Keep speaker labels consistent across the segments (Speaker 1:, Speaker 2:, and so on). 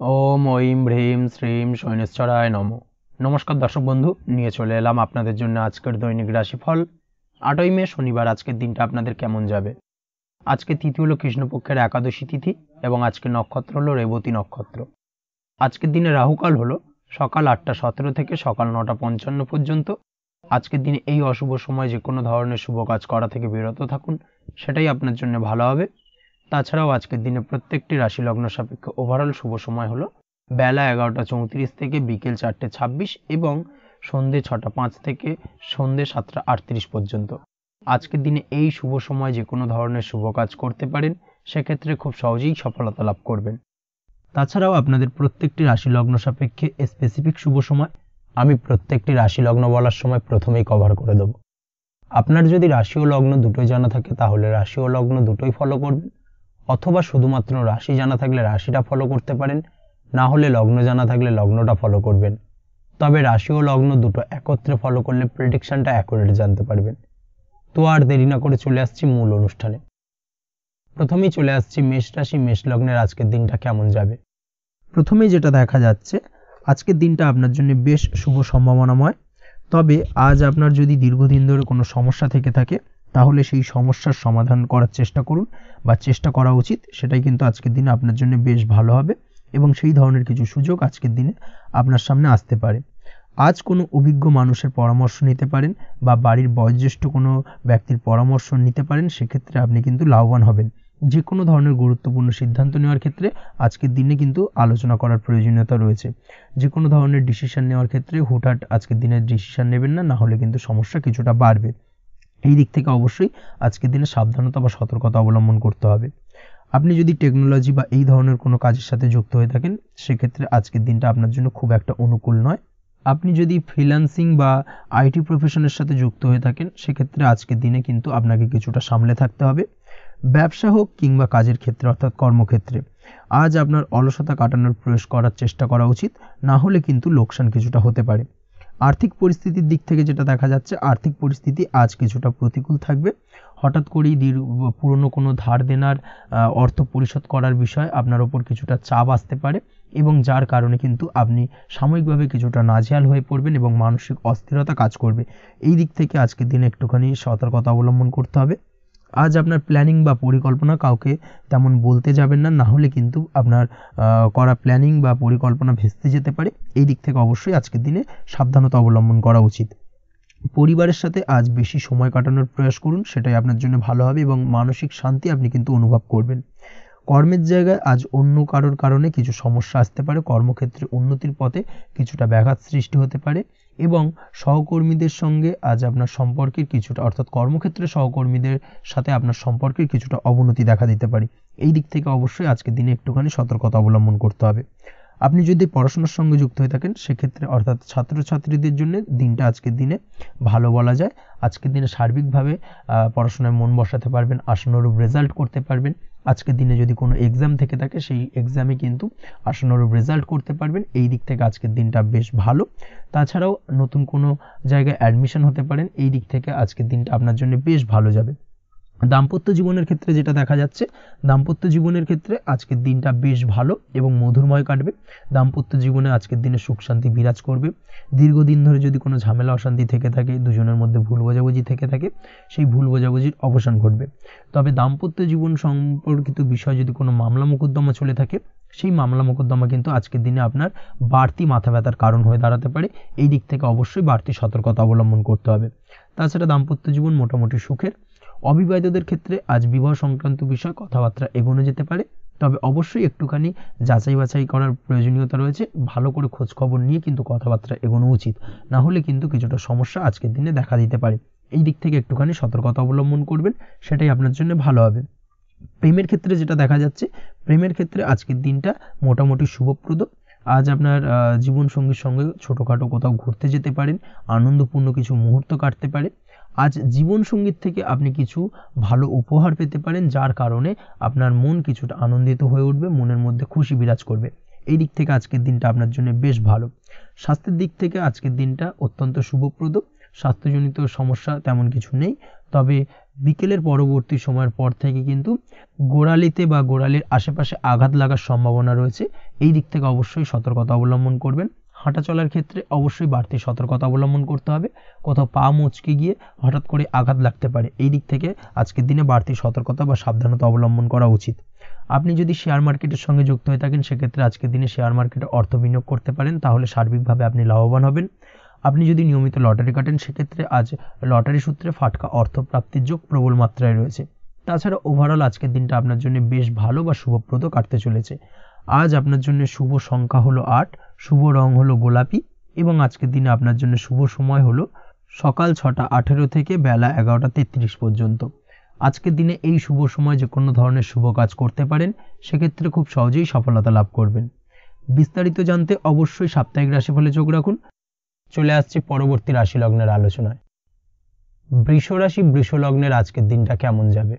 Speaker 1: ওম ঐম হ্রিম শ্রীম শৈনেশ্বরায় নমঃ। নমস্কার দর্শক বন্ধু, নিয়ে চলে এলাম আপনাদের জন্য আজকের দৈনিক রাশিফল। 8ই মে শনিবার আজকের দিনটা আপনাদের কেমন যাবে। আজকে তিথি হলো কৃষ্ণপক্ষের একাদশী তিথি এবং আজকে নক্ষত্র হলো রেবতী নক্ষত্র। আজকের দিনে রাহুকাল হলো সকাল 8টা 17 থেকে সকাল 9টা 55 পর্যন্ত। আজকের দিনে এই অশুভ সময় যে কোনো ধরনের শুভ কাজ করা থেকে বিরত থাকুন, সেটাই আপনার জন্য ভালো হবে। তাছাড়াও আজকের দিনে প্রত্যেকটি রাশি লগ্ন সাপেক্ষে ওভারঅল শুভ সময় হলো বেলা 11টা 34 থেকে বিকেল 4টে 26 এবং সন্ধে 6টা 5 থেকে সন্ধে 7টা 38 পর্যন্ত। আজকের দিনে এই শুভ সময় যে কোনো ধরনের শুভ কাজ করতে পারেন, সেক্ষেত্রে খুব সহজেই সফলতা লাভ করবেন। তাছাড়াও আপনাদের প্রত্যেকটি রাশি লগ্ন সাপেক্ষে স্পেসিফিক শুভ সময় আমি প্রত্যেকটি রাশি লগ্ন বলার সময় প্রথমেই কভার করে দেব। আপনার যদি রাশি ও লগ্ন দুটোই জানা থাকে তাহলে রাশি ও লগ্ন দুটোই ফলো করবেন, অথবা শুধুমাত্র রাশি জানা থাকলে রাশিটা ফলো করতে পারেন, না হলে লগ্ন জানা থাকলে লগ্নটা ফলো করবেন। তবে রাশি ও লগ্ন দুটো একত্রে ফলো করলে প্রেডিকশনটা অ্যাকুরেট জানতে পারবেন। তো আর দেরি না করে চলে আসছি মূল অনুষ্ঠানে। প্রথমেই চলে আসছি মেষ রাশি মেষ লগ্নের আজকের দিনটা কেমন যাবে। প্রথমেই যেটা দেখা যাচ্ছে, আজকের দিনটা আপনার জন্য বেশ শুভ সম্ভাবনাময়। তবে আজ আপনার যদি দীর্ঘদিন ধরে কোনো সমস্যা থেকে থাকে তাহলে সেই সমস্যার সমাধান করার চেষ্টা করুন, বা চেষ্টা করা উচিত। সেটাই কিন্তু আজকের দিনে আপনার জন্য বেশ ভালো হবে এবং সেই ধরনের কিছু সুযোগ আজকের দিনে আপনার সামনে আসতে পারে। আজ কোনো অভিজ্ঞ মানুষের পরামর্শ নিতে পারেন বা বাড়ির বয়োজ্যেষ্ঠ কোনো ব্যক্তির পরামর্শ নিতে পারেন, সেক্ষেত্রে আপনি কিন্তু লাভবান হবেন। যে কোনো ধরনের গুরুত্বপূর্ণ সিদ্ধান্ত নেওয়ার ক্ষেত্রে আজকের দিনে কিন্তু আলোচনা করার প্রয়োজনীয়তা রয়েছে। যে কোনো ধরনের ডিসিশন নেওয়ার ক্ষেত্রে হুটহাট আজকের দিনে ডিসিশন নেবেন না, হলে কিন্তু সমস্যা কিছুটা বাড়বে। এই দিক থেকে অবশ্যই আজকের দিনে সাবধানতা বা সতর্কতা অবলম্বন করতে হবে। আপনি যদি টেকনোলজি বা এই ধরনের কোনো কাজের সাথে যুক্ত হয়ে থাকেন, সেক্ষেত্রে আজকের দিনটা আপনার জন্য খুব একটা অনুকূল নয়। আপনি যদি ফ্রিল্যান্সিং বা আইটি প্রফেশনের সাথে যুক্ত হয়ে থাকেন, সেক্ষেত্রে আজকের দিনে কিন্তু আপনাকে কিছুটা সামলে থাকতে হবে। ব্যবসা হোক কিংবা কাজের ক্ষেত্রে অর্থাৎ কর্মক্ষেত্রে আজ আপনার অলসতা কাটানোর প্রয়াস করার চেষ্টা করা উচিত, না হলে কিন্তু লোকসান কিছুটা হতে পারে। আর্থিক পরিস্থিতির দিক থেকে যেটা দেখা যাচ্ছে, আর্থিক পরিস্থিতি আজ কিছুটা প্রতিকূল থাকবে। হঠাৎ করেই পুরনো কোনো ধার দেনার অর্থ পরিশোধ করার বিষয়ে আপনার ওপর কিছুটা চাপ আসতে পারে এবং যার কারণে কিন্তু আপনি সাময়িকভাবে কিছুটা নাজেহাল হয়ে পড়বেন এবং মানসিক অস্থিরতা কাজ করবে। এই দিক থেকে আজকের দিনে একটুখানি সতর্কতা অবলম্বন করতে হবে। আজ আপনার প্ল্যানিং বা পরিকল্পনা কাউকে তেমন বলতে যাবেন না, না হলে কিন্তু আপনার করা প্ল্যানিং বা পরিকল্পনা ভেস্তে যেতে পারে। এই দিক থেকে অবশ্যই আজকের দিনে সাবধানতা অবলম্বন করা উচিত। পরিবারের সাথে আজ বেশি সময় কাটানোর প্রয়াস করুন, সেটাই আপনার জন্য ভালো হবে এবং মানসিক শান্তি আপনি কিন্তু অনুভব করবেন। কর্মের জায়গায় আজ অন্য কারোর কারণে কিছু সমস্যা আসতে পারে, কর্মক্ষেত্রে উন্নতির পথে কিছুটা ব্যাঘাত সৃষ্টি হতে পারে এবং সহকর্মীদের সঙ্গে আজ আপনার সম্পর্কের কিছুটা অর্থাৎ কর্মক্ষেত্রে সহকর্মীদের সাথে আপনার সম্পর্কের কিছুটা অবনতি দেখা দিতে পারে। এই দিক থেকে অবশ্যই আজকের দিনে একটুখানি সতর্কতা অবলম্বন করতে হবে। আপনি যদি পড়াশোনার সঙ্গে যুক্ত হয়ে থাকেন, সেক্ষেত্রে অর্থাৎ ছাত্রছাত্রীদের জন্য দিনটা আজকের দিনে ভালো বলা যায়। আজকের দিনে সার্বিকভাবে পড়াশোনায় মন বসাতে পারবেন, আশানুরূপ রেজাল্ট করতে পারবেন। আজকের দিনে যদি কোনো এক্সাম থেকে থাকে, সেই এক্সামে কিন্তু আশানুরূপ রেজাল্ট করতে পারবেন। এই দিক থেকে আজকের দিনটা বেশ ভালো। তাছাড়াও নতুন কোনো জায়গায় অ্যাডমিশন হতে পারেন। এই দিক থেকে আজকের দিনটা আপনার জন্য বেশ ভালো যাবে। দাম্পত্য জীবনের ক্ষেত্রে যেটা দেখা যাচ্ছে, দাম্পত্য জীবনের ক্ষেত্রে আজকের দিনটা বেশ ভালো এবং মধুরময় কাটবে। দাম্পত্য জীবনে আজকের দিনে সুখ শান্তি বিরাজ করবে। দীর্ঘদিন ধরে যদি কোনো ঝামেলা অশান্তি থেকে থাকে, দুজনের মধ্যে ভুল বোঝাবুঝি থেকে থাকে, সেই ভুল বোঝাবুঝির অবসান ঘটবে। তবে দাম্পত্য জীবন সম্পর্কিত বিষয় যদি কোনো মামলা মোকদ্দমা চলে থাকে, সেই মামলা মোকদ্দমা কিন্তু আজকের দিনে আপনার বাড়তি মাথা ব্যথার কারণ হয়ে দাঁড়াতে পারে। এই দিক থেকে অবশ্যই বাড়তি সতর্কতা অবলম্বন করতে হবে। তাছাড়া দাম্পত্য জীবন মোটামুটি সুখের। অবিবাহিতদের ক্ষেত্রে আজ বিবাহ সংক্রান্ত বিষয় কথাবার্তা এগোনো যেতে পারে, তবে অবশ্যই একটুখানি যাচাই বাছাই করার প্রয়োজনীয়তা রয়েছে। ভালো করে খোঁজ খবর নিয়ে কিন্তু কথাবার্তা এগোনো উচিত, না হলে কিন্তু কিছুটা সমস্যা আজকের দিনে দেখা দিতে পারে। এই দিক থেকে একটুখানি সতর্কতা অবলম্বন করবেন, সেটাই আপনার জন্য ভালো হবে। প্রেমের ক্ষেত্রে যেটা দেখা যাচ্ছে, প্রেমের ক্ষেত্রে আজকের দিনটা মোটামুটি শুভপ্রদ। আজ আপনার জীবনসঙ্গীর সঙ্গে ছোটোখাটো কোথাও ঘুরতে যেতে পারেন, আনন্দপূর্ণ কিছু মুহূর্ত কাটতে পারে। আজ জীবনসঙ্গীর থেকে আপনি কিছু ভালো উপহার পেতে পারেন, যার কারণে আপনার মন কিছুটা আনন্দিত হয়ে উঠবে, মনের মধ্যে খুশি বিরাজ করবে। এই দিক থেকে আজকের দিনটা আপনার জন্য বেশ ভালো। স্বাস্থ্যের দিক থেকে আজকের দিনটা অত্যন্ত শুভপ্রদ। স্বাস্থ্যজনিত সমস্যা তেমন কিছু নেই, তবে বিকেলের পরবর্তী সময়ের পর থেকে কিন্তু গোড়ালিতে বা গোড়ালির আশেপাশে আঘাত লাগার সম্ভাবনা রয়েছে। এই দিক থেকে অবশ্যই সতর্কতা অবলম্বন করবেন। হাঁটা চলার ক্ষেত্রে অবশ্যই বাড়তি সতর্কতা অবলম্বন করতে হবে, কোথাও পা মুচকে গিয়ে হঠাৎ করে আঘাত লাগতে পারে, এই দিক থেকে আজকের দিনে বাড়তি সতর্কতা বা সাবধানতা অবলম্বন করা উচিত। আপনি যদি শেয়ার মার্কেটের সঙ্গে যুক্ত হয়ে থাকেন সেক্ষেত্রে আজকের দিনে শেয়ার মার্কেটে অর্থ বিনিয়োগ করতে পারেন, তাহলে সার্বিকভাবে আপনি লাভবান হবেন। আপনি যদি নিয়মিত লটারি কাটেন সেক্ষেত্রে আজ লটারি সূত্রে ফাটকা অর্থ প্রাপ্তির যোগ প্রবল মাত্রায় রয়েছে। তাছাড়া ওভারঅল আজকের দিনটা আপনার জন্য বেশ ভালো বা শুভপ্রদ কাটতে চলেছে। আজ আপনার জন্য শুভ সংখ্যা হলো 8, শুভ রং হলো গোলাপি এবং আজকের দিনে আপনার জন্য শুভ সময় হলো সকাল 6:18 থেকে বেলা 11:33 পর্যন্ত। আজকের দিনে এই শুভ সময় যে কোনো ধরনের শুভ কাজ করতে পারেন, সেক্ষেত্রে খুব সহজেই সফলতা লাভ করবেন। বিস্তারিত জানতে অবশ্যই সাপ্তাহিক রাশিফলে চোখ রাখুন। চলে আসছে পরবর্তী রাশি লগ্নের আলোচনায়। বৃষ রাশি, বৃষ লগ্নের আজকের দিনটা কেমন যাবে?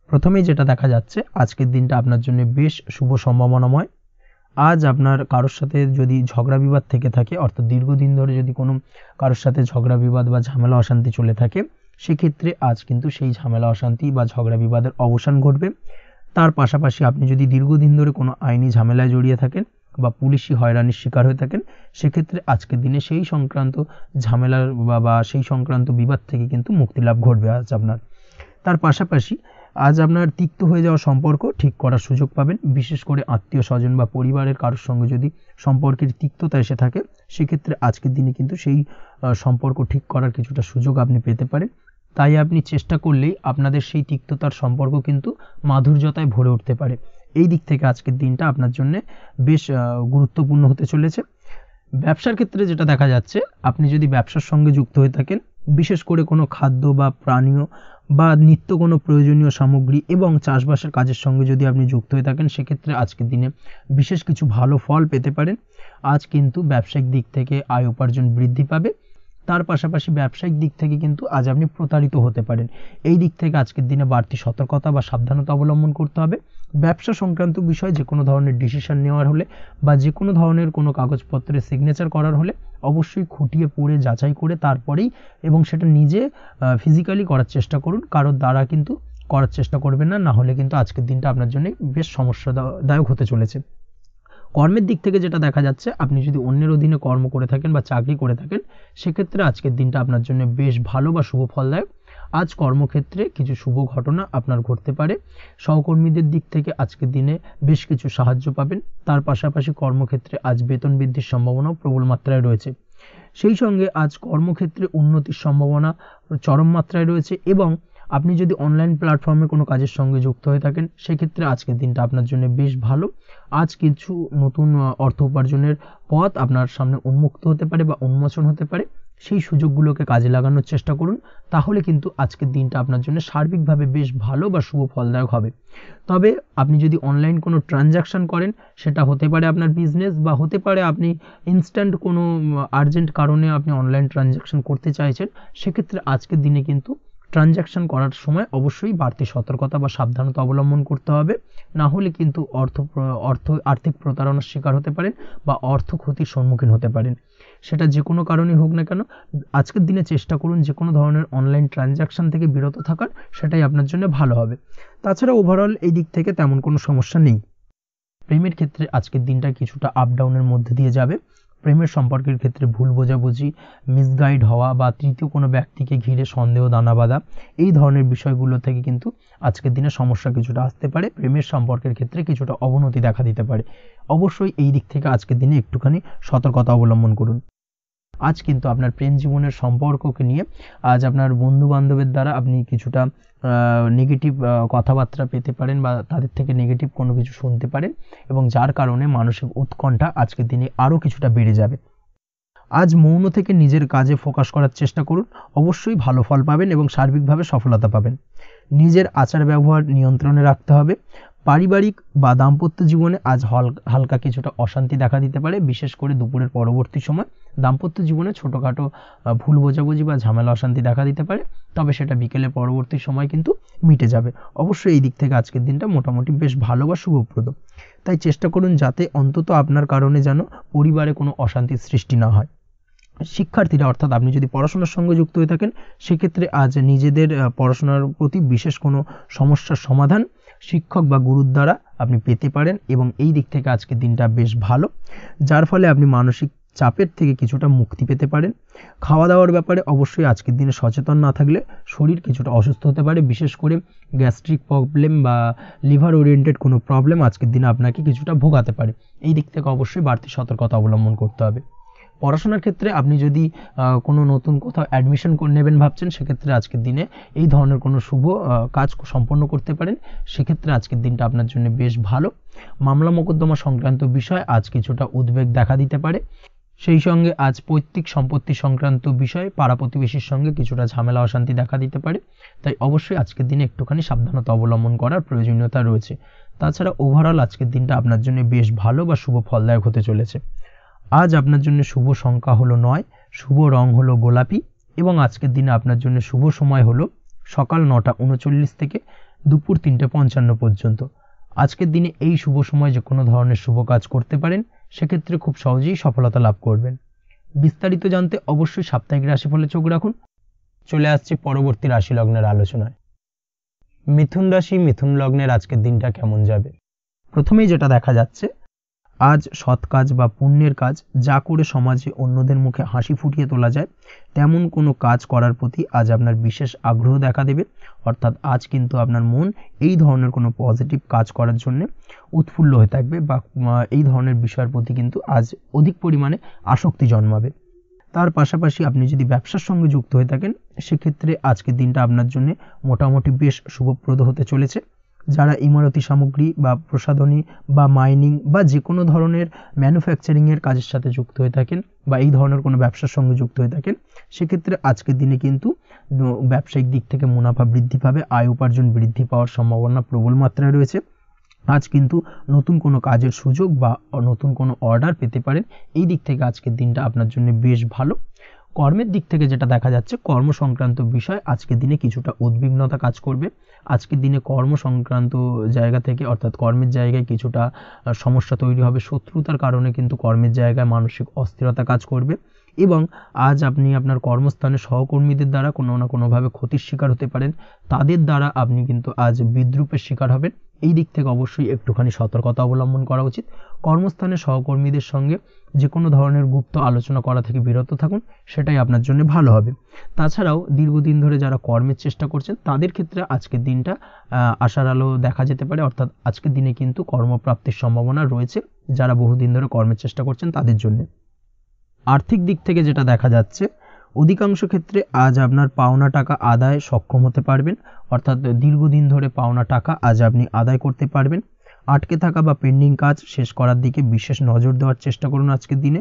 Speaker 1: প্রথমেই যেটা দেখা যাচ্ছে, আজকের দিনটা আপনার জন্য বেশ শুভ সম্ভাবনাময়। আজ আপনার কারোর সাথে যদি ঝগড়া বিবাদ থেকে থাকে, অর্থাৎ দীর্ঘদিন ধরে যদি কোনো কারোর সাথে ঝগড়া বিবাদ বা ঝামেলা অশান্তি চলে থাকে, সেক্ষেত্রে আজ কিন্তু সেই ঝামেলা অশান্তি বা ঝগড়া বিবাদের অবসান ঘটবে। তার পাশাপাশি আপনি যদি দীর্ঘদিন ধরে কোনো আইনি ঝামেলায় জড়িয়ে থাকেন বা পুলিশি হয়রানির শিকার হয়ে থাকেন, সেক্ষেত্রে আজকের দিনে সেই সংক্রান্ত ঝামেলার বা সেই সংক্রান্ত বিবাদ থেকে কিন্তু মুক্তিলাভ ঘটবে আজ আপনার। তার পাশাপাশি আজ আপনার তিক্ত হয়ে যাওয়া সম্পর্ক ঠিক করার সুযোগ পাবেন। বিশেষ করে আত্মীয় স্বজন বা পরিবারের কারোর সঙ্গে যদি সম্পর্কের তিক্ততা এসে থাকে, সেক্ষেত্রে আজকের দিনে কিন্তু সেই সম্পর্ক ঠিক করার কিছুটা সুযোগ আপনি পেতে পারেন। তাই আপনি চেষ্টা করলেই আপনাদের সেই তিক্ততার সম্পর্ক কিন্তু মাধুর্যতায় ভরে উঠতে পারে। এই দিক থেকে আজকের দিনটা আপনার জন্য বেশ গুরুত্বপূর্ণ হতে চলেছে। ব্যবসার ক্ষেত্রে যেটা দেখা যাচ্ছে, আপনি যদি ব্যবসার সঙ্গে যুক্ত হয়ে থাকেন, বিশেষ করে কোনো খাদ্য বা পানীয় বা নিত্য কোনো প্রয়োজনীয় সামগ্রী এবং চাষবাসের কাজের সঙ্গে যদি আপনি যুক্ত হয়ে থাকেন, সেক্ষেত্রে আজকের দিনে বিশেষ কিছু ভালো ফল পেতে পারেন। আজ কিন্তু ব্যবসায়িক দিক থেকে আয় উপার্জন বৃদ্ধি পাবে। তার পাশাপাশি ব্যবসায়িক দিক থেকে কিন্তু আজ আপনি প্রতারিত হতে পারেন। এই দিক থেকে আজকের দিনে বাড়তি সতর্কতা বা সাবধানতা অবলম্বন করতে হবে। ব্যবসা সংক্রান্ত বিষয়ে যে কোনো ধরনের ডিসিশন নেওয়ার হলে বা যে কোনো ধরনের কোনো কাগজপত্রে সিগনেচার করার হলে অবশ্যই খুঁটিয়ে পড়ে যাচাই করে তারপরেই এবং সেটা নিজে ফিজিক্যালি করার চেষ্টা করুন। কারোর দ্বারা কিন্তু করার চেষ্টা করবেন না, না হলে কিন্তু আজকের দিনটা আপনার জন্য বেশ সমস্যাদায়ক হতে চলেছে। কর্মের দিক থেকে যেটা দেখা যাচ্ছে, আপনি যদি অন্যের অধীনে কর্ম করে থাকেন বা চাকরি করে থাকেন, সেক্ষেত্রে আজকের দিনটা আপনার জন্য বেশ ভালো বা শুভ ফলদায়ক। আজ কর্মক্ষেত্রে কিছু শুভ ঘটনা আপনার ঘটতে পারে। সহকর্মীদের দিক থেকে আজকের দিনে বেশ কিছু সাহায্য পাবেন। তার পাশাপাশি কর্মক্ষেত্রে আজ বেতন বৃদ্ধির সম্ভাবনাও প্রবল মাত্রায় রয়েছে। সেই সঙ্গে আজ কর্মক্ষেত্রে উন্নতির সম্ভাবনা চরম মাত্রায় রয়েছে এবং আপনি যদি অনলাইন প্ল্যাটফর্মে কোনো কাজের সঙ্গে যুক্ত হয়ে থাকেন, সেক্ষেত্রে আজকের দিনটা আপনার জন্য বেশ ভালো। আজ কিছু নতুন অর্থ উপার্জনের পথ আপনার সামনে উন্মুক্ত হতে পারে বা উন্মোচন হতে পারে। সেই সুযোগগুলোকে কাজে লাগানোর চেষ্টা করুন, তাহলে কিন্তু আজকের দিনটা আপনার জন্য সার্বিকভাবে বেশ ভালো বা শুভ ফলদায়ক হবে। তবে আপনি যদি অনলাইন কোনো ট্রানজাকশন করেন, সেটা হতে পারে আপনার বিজনেস বা হতে পারে আপনি ইনস্ট্যান্ট কোনো আর্জেন্ট কারণে আপনি অনলাইন ট্রানজাকশন করতে চাইছেন, সেক্ষেত্রে আজকের দিনে কিন্তু ট্রানজাকশন করার সময় অবশ্যই বাড়তি সতর্কতা বা সাবধানতা অবলম্বন করতে হবে, না হলে কিন্তু আর্থিক প্রতারণার শিকার হতে পারেন বা অর্থ ক্ষতির সম্মুখীন হতে পারেন। সেটা যে কোনো কারণেই হোক না কেন, আজকের দিনে চেষ্টা করুন যে কোনো ধরনের অনলাইন ট্রানজাকশন থেকে বিরত থাকার, সেটাই আপনার জন্য ভালো হবে। তাছাড়া ওভারঅল এই দিক থেকে তেমন কোনো সমস্যা নেই। প্রেমের ক্ষেত্রে আজকের দিনটা কিছুটা আপ ডাউনের মধ্যে দিয়ে যাবে। প্রেমের সম্পর্কের ক্ষেত্রে ভুল বোঝাবুঝি, মিসগাইড হওয়া বা তৃতীয় কোনো ব্যক্তিকে ঘিরে সন্দেহ দানা বাঁধা, এই ধরনের বিষয়গুলো থেকে কিন্তু আজকের দিনে সমস্যা কিছুটা আসতে পারে। প্রেমের সম্পর্কের ক্ষেত্রে কিছুটা অবনতি দেখা দিতে পারে। অবশ্যই এই দিক থেকে আজকের দিনে একটুখানি সতর্কতা অবলম্বন করুন। আজ কিন্তু আপনার প্রেম জীবনের সম্পর্ককে নিয়ে আজ আপনার বন্ধু বান্ধবের দ্বারা আপনি কিছুটা নেগেটিভ কথাবার্তা পেতে পারেন বা তাদের থেকে নেগেটিভ কোনো কিছু শুনতে পারেন এবং যার কারণে মানসিক উৎকণ্ঠা আজকের দিনে আরও কিছুটা বেড়ে যাবে। আজ মৌন থেকে নিজের কাজে ফোকাস করার চেষ্টা করুন, অবশ্যই ভালো ফল পাবেন এবং সার্বিকভাবে সফলতা পাবেন। নিজের আচার ব্যবহার নিয়ন্ত্রণে রাখতে হবে। পারিবারিক বা দাম্পত্য জীবনে আজ হালকা কিছুটা অশান্তি দেখা দিতে পারে, বিশেষ করে দুপুরের পরবর্তী সময় দাম্পত্য জীবনে ছোটোখাটো ভুল বোঝাবুঝি বা ঝামেলা অশান্তি দেখা দিতে পারে, তবে সেটা বিকেলের পরবর্তী সময় কিন্তু মিটে যাবে। অবশ্যই এই দিক থেকে আজকের দিনটা মোটামুটি বেশ ভালো বা শুভপ্রদ। তাই চেষ্টা করুন যাতে অন্তত আপনার কারণে যেন পরিবারে কোনো অশান্তির সৃষ্টি না হয়। শিক্ষার্থীরা, অর্থাৎ আপনি যদি পড়াশোনার সঙ্গে যুক্ত হয়ে থাকেন, সেক্ষেত্রে আজ নিজেদের পড়াশোনার প্রতি বিশেষ কোনো সমস্যার সমাধান শিক্ষক বা গুরুর দ্বারা আপনি পেতে পারেন এবং এই দিক থেকে আজকের দিনটা বেশ ভালো, যার ফলে আপনি মানসিক চাপের থেকে কিছুটা মুক্তি পেতে পারেন। খাওয়া দাওয়ার ব্যাপারে অবশ্যই আজকের দিনে সচেতন না থাকলে শরীর কিছুটা অসুস্থ হতে পারে, বিশেষ করে গ্যাস্ট্রিক প্রবলেম বা লিভার ওরিয়েন্টেড কোনো প্রবলেম আজকের দিনে আপনাকে কিছুটা ভোগাতে পারে। এই দিক থেকে অবশ্যই বাড়তি সতর্কতা অবলম্বন করতে হবে। পড়াশোনার ক্ষেত্রে আপনি যদি কোনো নতুন কোথাও অ্যাডমিশন নেবেন ভাবছেন, সেক্ষেত্রে আজকের দিনে এই ধরনের কোনো শুভ কাজ সম্পন্ন করতে পারেন, সেক্ষেত্রে আজকের দিনটা আপনার জন্য বেশ ভালো। মামলা মোকদ্দমা সংক্রান্ত বিষয় আজ কিছুটা উদ্বেগ দেখা দিতে পারে, সেই সঙ্গে আজ পৈতৃক সম্পত্তি সংক্রান্ত বিষয়ে পাড়া প্রতিবেশীর সঙ্গে কিছুটা ঝামেলা অশান্তি দেখা দিতে পারে, তাই অবশ্যই আজকের দিনে একটুখানি সাবধানতা অবলম্বন করার প্রয়োজনীয়তা রয়েছে। তাছাড়া ওভারঅল আজকের দিনটা আপনার জন্য বেশ ভালো বা শুভ ফলদায়ক হতে চলেছে। আজ আপনার জন্য শুভ সংখ্যা হলো 9, শুভ রং হলো গোলাপি এবং আজকের দিনে আপনার জন্য শুভ সময় হলো সকাল 9:39 থেকে দুপুর 3:55 পর্যন্ত। আজকের দিনে এই শুভ সময় যে কোনো ধরনের শুভ কাজ করতে পারেন, সেক্ষেত্রে খুব সহজেই সফলতা লাভ করবেন। বিস্তারিত জানতে অবশ্যই সাপ্তাহিক রাশিফলে চোখ রাখুন। চলে আসছে পরবর্তী রাশি লগ্নের আলোচনায়। মিথুন রাশি, মিথুন লগ্নের আজকের দিনটা কেমন যাবে? প্রথমেই যেটা দেখা যাচ্ছে, আজ সৎ কাজ বা পুণ্যের কাজ যা করে সমাজে অন্যদের মুখে হাসি ফুটিয়ে তোলা যায়, তেমন কোনো কাজ করার প্রতি আজ আপনার বিশেষ আগ্রহ দেখা দেবে। অর্থাৎ আজ কিন্তু আপনার মন এই ধরনের কোনো পজিটিভ কাজ করার জন্য উৎফুল্ল হয়ে থাকবে বা এই ধরনের বিষয়ের প্রতি কিন্তু আজ অধিক পরিমাণে আসক্তি জন্মাবে। তার পাশাপাশি আপনি যদি ব্যবসার সঙ্গে যুক্ত হয়ে থাকেন, সেক্ষেত্রে আজকের দিনটা আপনার জন্য মোটামুটি বেশ শুভপ্রদ হতে চলেছে। যারা ইমারতি সামগ্রী বা প্রসাধনী বা মাইনিং বা যে কোনো ধরনের ম্যানুফ্যাকচারিংয়ের কাজের সাথে যুক্ত হয়ে থাকেন বা এই ধরনের কোনো ব্যবসার সঙ্গে যুক্ত হয়ে থাকেন, সেক্ষেত্রে আজকের দিনে কিন্তু ব্যবসায়িক দিক থেকে মুনাফা বৃদ্ধি পাবে, আয় উপার্জন বৃদ্ধি পাওয়ার সম্ভাবনা প্রবল মাত্রায় রয়েছে। আজ কিন্তু নতুন কোনো কাজের সুযোগ বা নতুন কোনো অর্ডার পেতে পারেন। এই দিক থেকে আজকের দিনটা আপনার জন্য বেশ ভালো। কর্মের দিক থেকে যেটা দেখা যাচ্ছে, কর্ম সংক্রান্ত বিষয় আজকের দিনে কিছুটা উদ্বিগ্নতা কাজ করবে। আজকের দিনে কর্ম সংক্রান্ত জায়গা থেকে অর্থাৎ কর্মের জায়গায় কিছুটা সমস্যা তৈরি হবে, শত্রুতার কারণে কিন্তু কর্মের জায়গায় মানসিক অস্থিরতা কাজ করবে এবং আজ আপনি আপনার কর্মস্থানে সহকর্মীদের দ্বারা কোনো না কোনোভাবে ক্ষতির শিকার হতে পারেন, তাদের দ্বারা আপনি কিন্তু আজ বিদ্রূপের শিকার হবেন। এই দিক থেকে অবশ্যই একটুখানি সতর্কতা অবলম্বন করা উচিত। কর্মস্থানে সহকর্মীদের সঙ্গে যে কোনো ধরনের গুপ্ত আলোচনা করা থেকে বিরত থাকুন, সেটাই আপনার জন্য ভালো হবে। তাছাড়াও দীর্ঘদিন ধরে যারা কর্মের চেষ্টা করছেন, তাদের ক্ষেত্রে আজকের দিনটা আশার আলো দেখা যেতে পারে। অর্থাৎ আজকের দিনে কিন্তু কর্মপ্রাপ্তির সম্ভাবনা রয়েছে যারা বহুদিন ধরে কর্মের চেষ্টা করছেন তাদের জন্য। আর্থিক দিক থেকে যেটা দেখা যাচ্ছে, অধিকাংশ ক্ষেত্রে আজ আপনার পাওনা টাকা আদায় সক্ষম হতে পারবেন। অর্থাৎ দীর্ঘদিন ধরে পাওনা টাকা আজ আপনি আদায় করতে পারবেন। আটকে থাকা বা পেন্ডিং কাজ শেষ করার দিকে বিশেষ নজর দেওয়ার চেষ্টা করুন আজকের দিনে।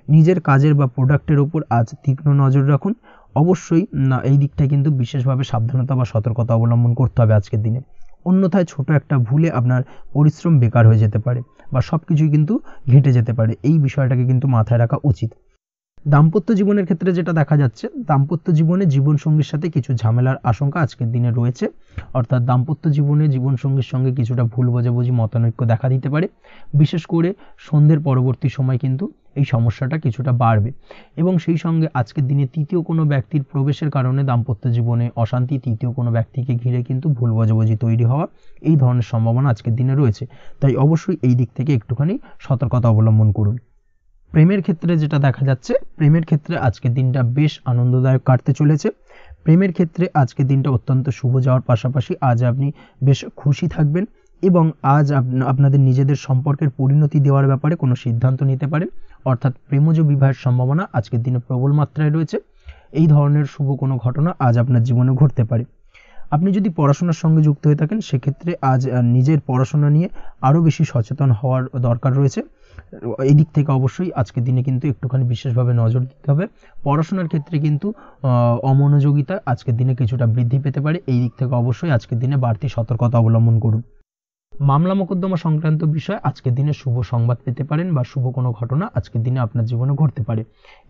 Speaker 1: নিজের কাজের বা প্রোডাক্টের উপর আজ তীক্ষ্ণ নজর রাখুন। অবশ্যই এই দিকটা কিন্তু বিশেষভাবে সাবধানতা বা সতর্কতা অবলম্বন করতে হবে আজকের দিনে, অন্যথায় ছোট একটা ভুলে আপনার পরিশ্রম বেকার হয়ে যেতে পারে বা সব কিছুই কিন্তু ঘেঁটে যেতে পারে। এই বিষয়টাকে কিন্তু মাথায় রাখা উচিত। দাম্পত্য জীবনের ক্ষেত্রে যেটা দেখা যাচ্ছে, দাম্পত্য জীবনে জীবনসঙ্গীর সাথে কিছু ঝামেলার আশঙ্কা আজকের দিনে রয়েছে। অর্থাৎ দাম্পত্য জীবনে জীবনসঙ্গীর সঙ্গে কিছুটা ভুল বোঝাবুঝি, মতানৈক্য দেখা দিতে পারে। বিশেষ করে সন্ধ্যের পরবর্তী সময় কিন্তু এই সমস্যাটা কিছুটা বাড়বে এবং সেই সঙ্গে আজকের দিনে তৃতীয় কোনো ব্যক্তির প্রবেশের কারণে দাম্পত্য জীবনে অশান্তি, তৃতীয় কোনো ব্যক্তিকে ঘিরে কিন্তু ভুল বোঝাবুঝি তৈরি হওয়া, এই ধরনের সম্ভাবনা আজকের দিনে রয়েছে। তাই অবশ্যই এই দিক থেকে একটুখানি সতর্কতা অবলম্বন করুন। প্রেমের ক্ষেত্রে যেটা দেখা যাচ্ছে, প্রেমের ক্ষেত্রে আজকের দিনটা বেশ আনন্দদায়ক কাটতে চলেছে। প্রেমের ক্ষেত্রে আজকের দিনটা অত্যন্ত শুভ যাওয়ার পাশাপাশি আজ আপনি বেশ খুশি থাকবেন এবং আজ আপনাদের নিজেদের সম্পর্কের পরিণতি দেওয়ার ব্যাপারে কোনো সিদ্ধান্ত নিতে পারেন। অর্থাৎ প্রেমজ বিবাহের সম্ভাবনা আজকের দিনে প্রবল মাত্রায় রয়েছে। এই ধরনের শুভ কোনো ঘটনা আজ আপনার জীবনে ঘটতে পারে। আপনি যদি পড়াশোনার সঙ্গে যুক্ত হয়ে থাকেন, সেক্ষেত্রে আজ নিজের পড়াশোনা নিয়ে আরও বেশি সচেতন হওয়ার দরকার রয়েছে। এই দিক থেকে অবশ্যই আজকের দিনে কিন্তু একটুখানি বিশেষভাবে নজর দিতে হবে। পড়াশোনার ক্ষেত্রে কিন্তু অমনোযোগিতা আজকের দিনে কিছুটা বৃদ্ধি পেতে পারে। এই দিক থেকে অবশ্যই আজকের দিনে বাড়তি সতর্কতা অবলম্বন করুন। মামলা মোকদ্দমা সংক্রান্ত বিষয় আজকের দিনে শুভ সংবাদ পেতে পারেন বা শুভ কোনো ঘটনা আজকের দিনে আপনার জীবনে ঘটতে পারে।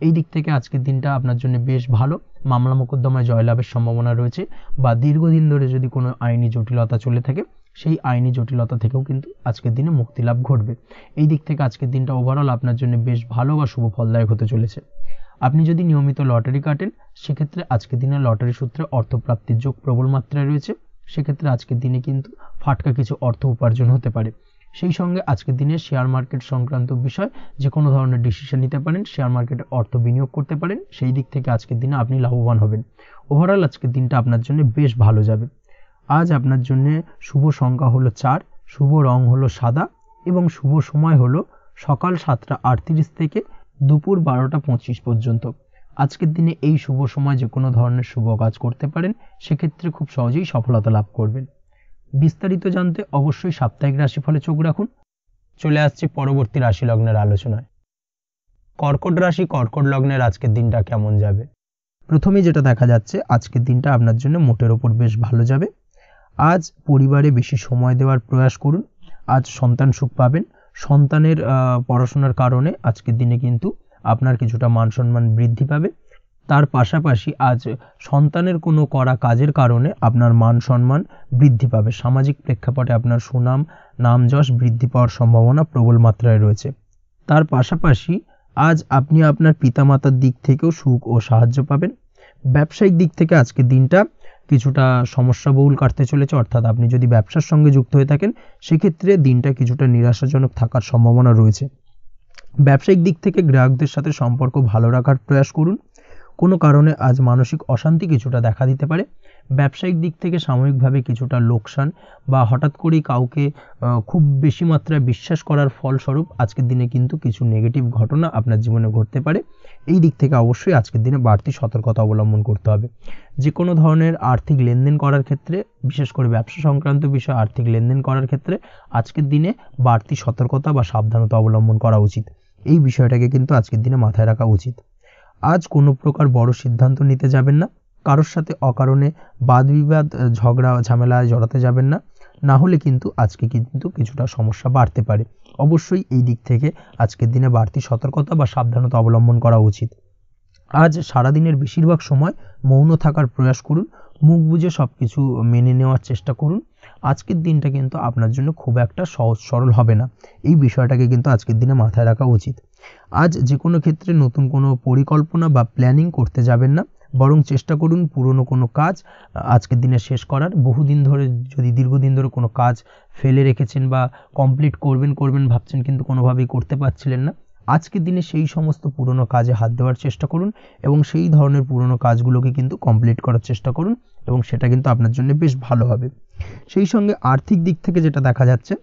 Speaker 1: এই দিক থেকে আজকের দিনটা আপনার জন্য বেশ ভালো। মামলা মোকদ্দমায় জয়লাভের সম্ভাবনা রয়েছে বা দীর্ঘদিন ধরে যদি কোনো আইনি জটিলতা চলে থাকে, সেই আইনি জটিলতা থেকেও কিন্তু আজকের দিনে মুক্তি লাভ ঘটবে। এই দিক থেকে আজকের দিনটা ওভারঅল আপনার জন্য বেশ ভালো বা শুভ ফলদায়ক হতে চলেছে। আপনি যদি নিয়মিত লটারি কাটেন, সেক্ষেত্রে আজকের দিনে লটারি সূত্রে অর্থপ্রাপ্তির যোগ প্রবল মাত্রায় রয়েছে। সেক্ষেত্রে আজকের দিনে কিন্তু ফাটকা কিছু অর্থ উপার্জন হতে পারে। সেই সঙ্গে আজকের দিনে শেয়ার মার্কেট সংক্রান্ত বিষয় যে কোনো ধরনের ডিসিশন নিতে পারেন, শেয়ার মার্কেটে অর্থ বিনিয়োগ করতে পারেন, সেই দিক থেকে আজকের দিনে আপনি লাভবান হবেন। ওভারঅল আজকের দিনটা আপনার জন্য বেশ ভালো যাবে। আজ আপনার জন্য শুভ সংখ্যা হলো 4, শুভ রং হলো সাদা এবং শুভ সময় হলো সকাল 7টা 38 থেকে দুপুর 12টা 25 পর্যন্ত। আজকের দিনে এই শুভ সময় যে কোনো ধরনের শুভ কাজ করতে পারেন, সেক্ষেত্রে খুব সহজেই সফলতা লাভ করবেন। বিস্তারিত জানতে অবশ্যই সাপ্তাহিক রাশিফলে চোখ রাখুন। চলে আসছি পরবর্তী রাশি লগ্নের আলোচনায়। কর্কট রাশি, কর্কট লগ্নের আজকের দিনটা কেমন যাবে? প্রথমেই যেটা দেখা যাচ্ছে, আজকের দিনটা আপনার জন্য মোটের ওপর বেশ ভালো যাবে। আজ পরিবারে বেশি সময় দেওয়ার প্রয়াস করুন। আজ সন্তান সুখ পাবেন। সন্তানের পড়াশোনার কারণে আজকের দিনে কিন্তু আপনার কিছুটা মান সম্মান বৃদ্ধি পাবে। তার পাশাপাশি আজ সন্তানের কোনো করা কাজের কারণে আপনার মান সম্মান বৃদ্ধি পাবে। সামাজিক প্রেক্ষাপটে আপনার সুনাম, নাম যশ বৃদ্ধি পাওয়ার সম্ভাবনা প্রবল মাত্রায় রয়েছে। তার পাশাপাশি আজ আপনি আপনার পিতামাতার দিক থেকেও সুখ ও সাহায্য পাবেন। ব্যবসায়িক দিক থেকে আজকের দিনটা কিছুটা সমস্যাবহুল কাটতে চলেছে, অর্থাৎ আপনি যদি ব্যবসার সঙ্গে যুক্ত হয়ে থাকেন, সেক্ষেত্রে দিনটা কিছুটা নিরাশাজনক থাকার সম্ভাবনা রয়েছে। ব্যবসায়িক দিক থেকে গ্রাহকদের সাথে সম্পর্ক ভালো রাখার প্রয়াস করুন। কোনো কারণে আজ মানসিক অশান্তি কিছুটা দেখা দিতে পারে। ব্যবসায়িক দিক থেকে সাময়িকভাবে কিছুটা লোকসান বা হঠাৎ করেই কাউকে খুব বেশি মাত্রায় বিশ্বাস করার ফলস্বরূপ আজকের দিনে কিন্তু কিছু নেগেটিভ ঘটনা আপনার জীবনে ঘটতে পারে। এই দিক থেকে অবশ্যই আজকের দিনে বাড়তি সতর্কতা অবলম্বন করতে হবে। যে কোনো ধরনের আর্থিক লেনদেন করার ক্ষেত্রে, বিশেষ করে ব্যবসা সংক্রান্ত বিষয়ে আর্থিক লেনদেন করার ক্ষেত্রে আজকের দিনে বাড়তি সতর্কতা বা সাবধানতা অবলম্বন করা উচিত। এই বিষয়টাকে কিন্তু আজকের দিনে মাথায় রাখা উচিত। আজ কোনো প্রকার বড় সিদ্ধান্ত নিতে যাবেন না। কারোর সাথে অকারণে বাদ বিবাদ, ঝগড়া ঝামেলায় জড়াতে যাবেন না, না হলে কিন্তু আজকে কিন্তু কিছুটা সমস্যা বাড়তে পারে। অবশ্যই এই দিক থেকে আজকের দিনে বাড়তি সতর্কতা বা সাবধানতা অবলম্বন করা উচিত। আজ সারাদিনের বেশিরভাগ সময় মৌন থাকার প্রয়াস করুন। মুখ বুজে সব কিছু মেনে নেওয়ার চেষ্টা করুন। আজকের দিনটা কিন্তু আপনার জন্য খুব একটা সহজ সরল হবে না। এই বিষয়টাকে কিন্তু আজকের দিনে মাথায় রাখা উচিত। আজ যে কোনো ক্ষেত্রে নতুন কোনো পরিকল্পনা বা প্ল্যানিং করতে যাবেন না, বরং চেষ্টা করুন পুরনো কোনো কাজ আজকের দিনে শেষ করার। বহুদিন ধরে যদি দীর্ঘদিন ধরে কোনো কাজ ফেলে রেখেছেন বা কমপ্লিট করবেন ভাবছেন কিন্তু কোনোভাবেই করতে পারছিলেন না, আজকের দিনে সেই সমস্ত পুরনো কাজে হাত দেওয়ার চেষ্টা করুন এবং সেই ধরনের পুরনো কাজগুলোকে কিন্তু কমপ্লিট করার চেষ্টা করুন এবং সেটা কিন্তু আপনার জন্য বেশ ভালো হবে। সেই সঙ্গে আর্থিক দিক থেকে যেটা দেখা যাচ্ছে,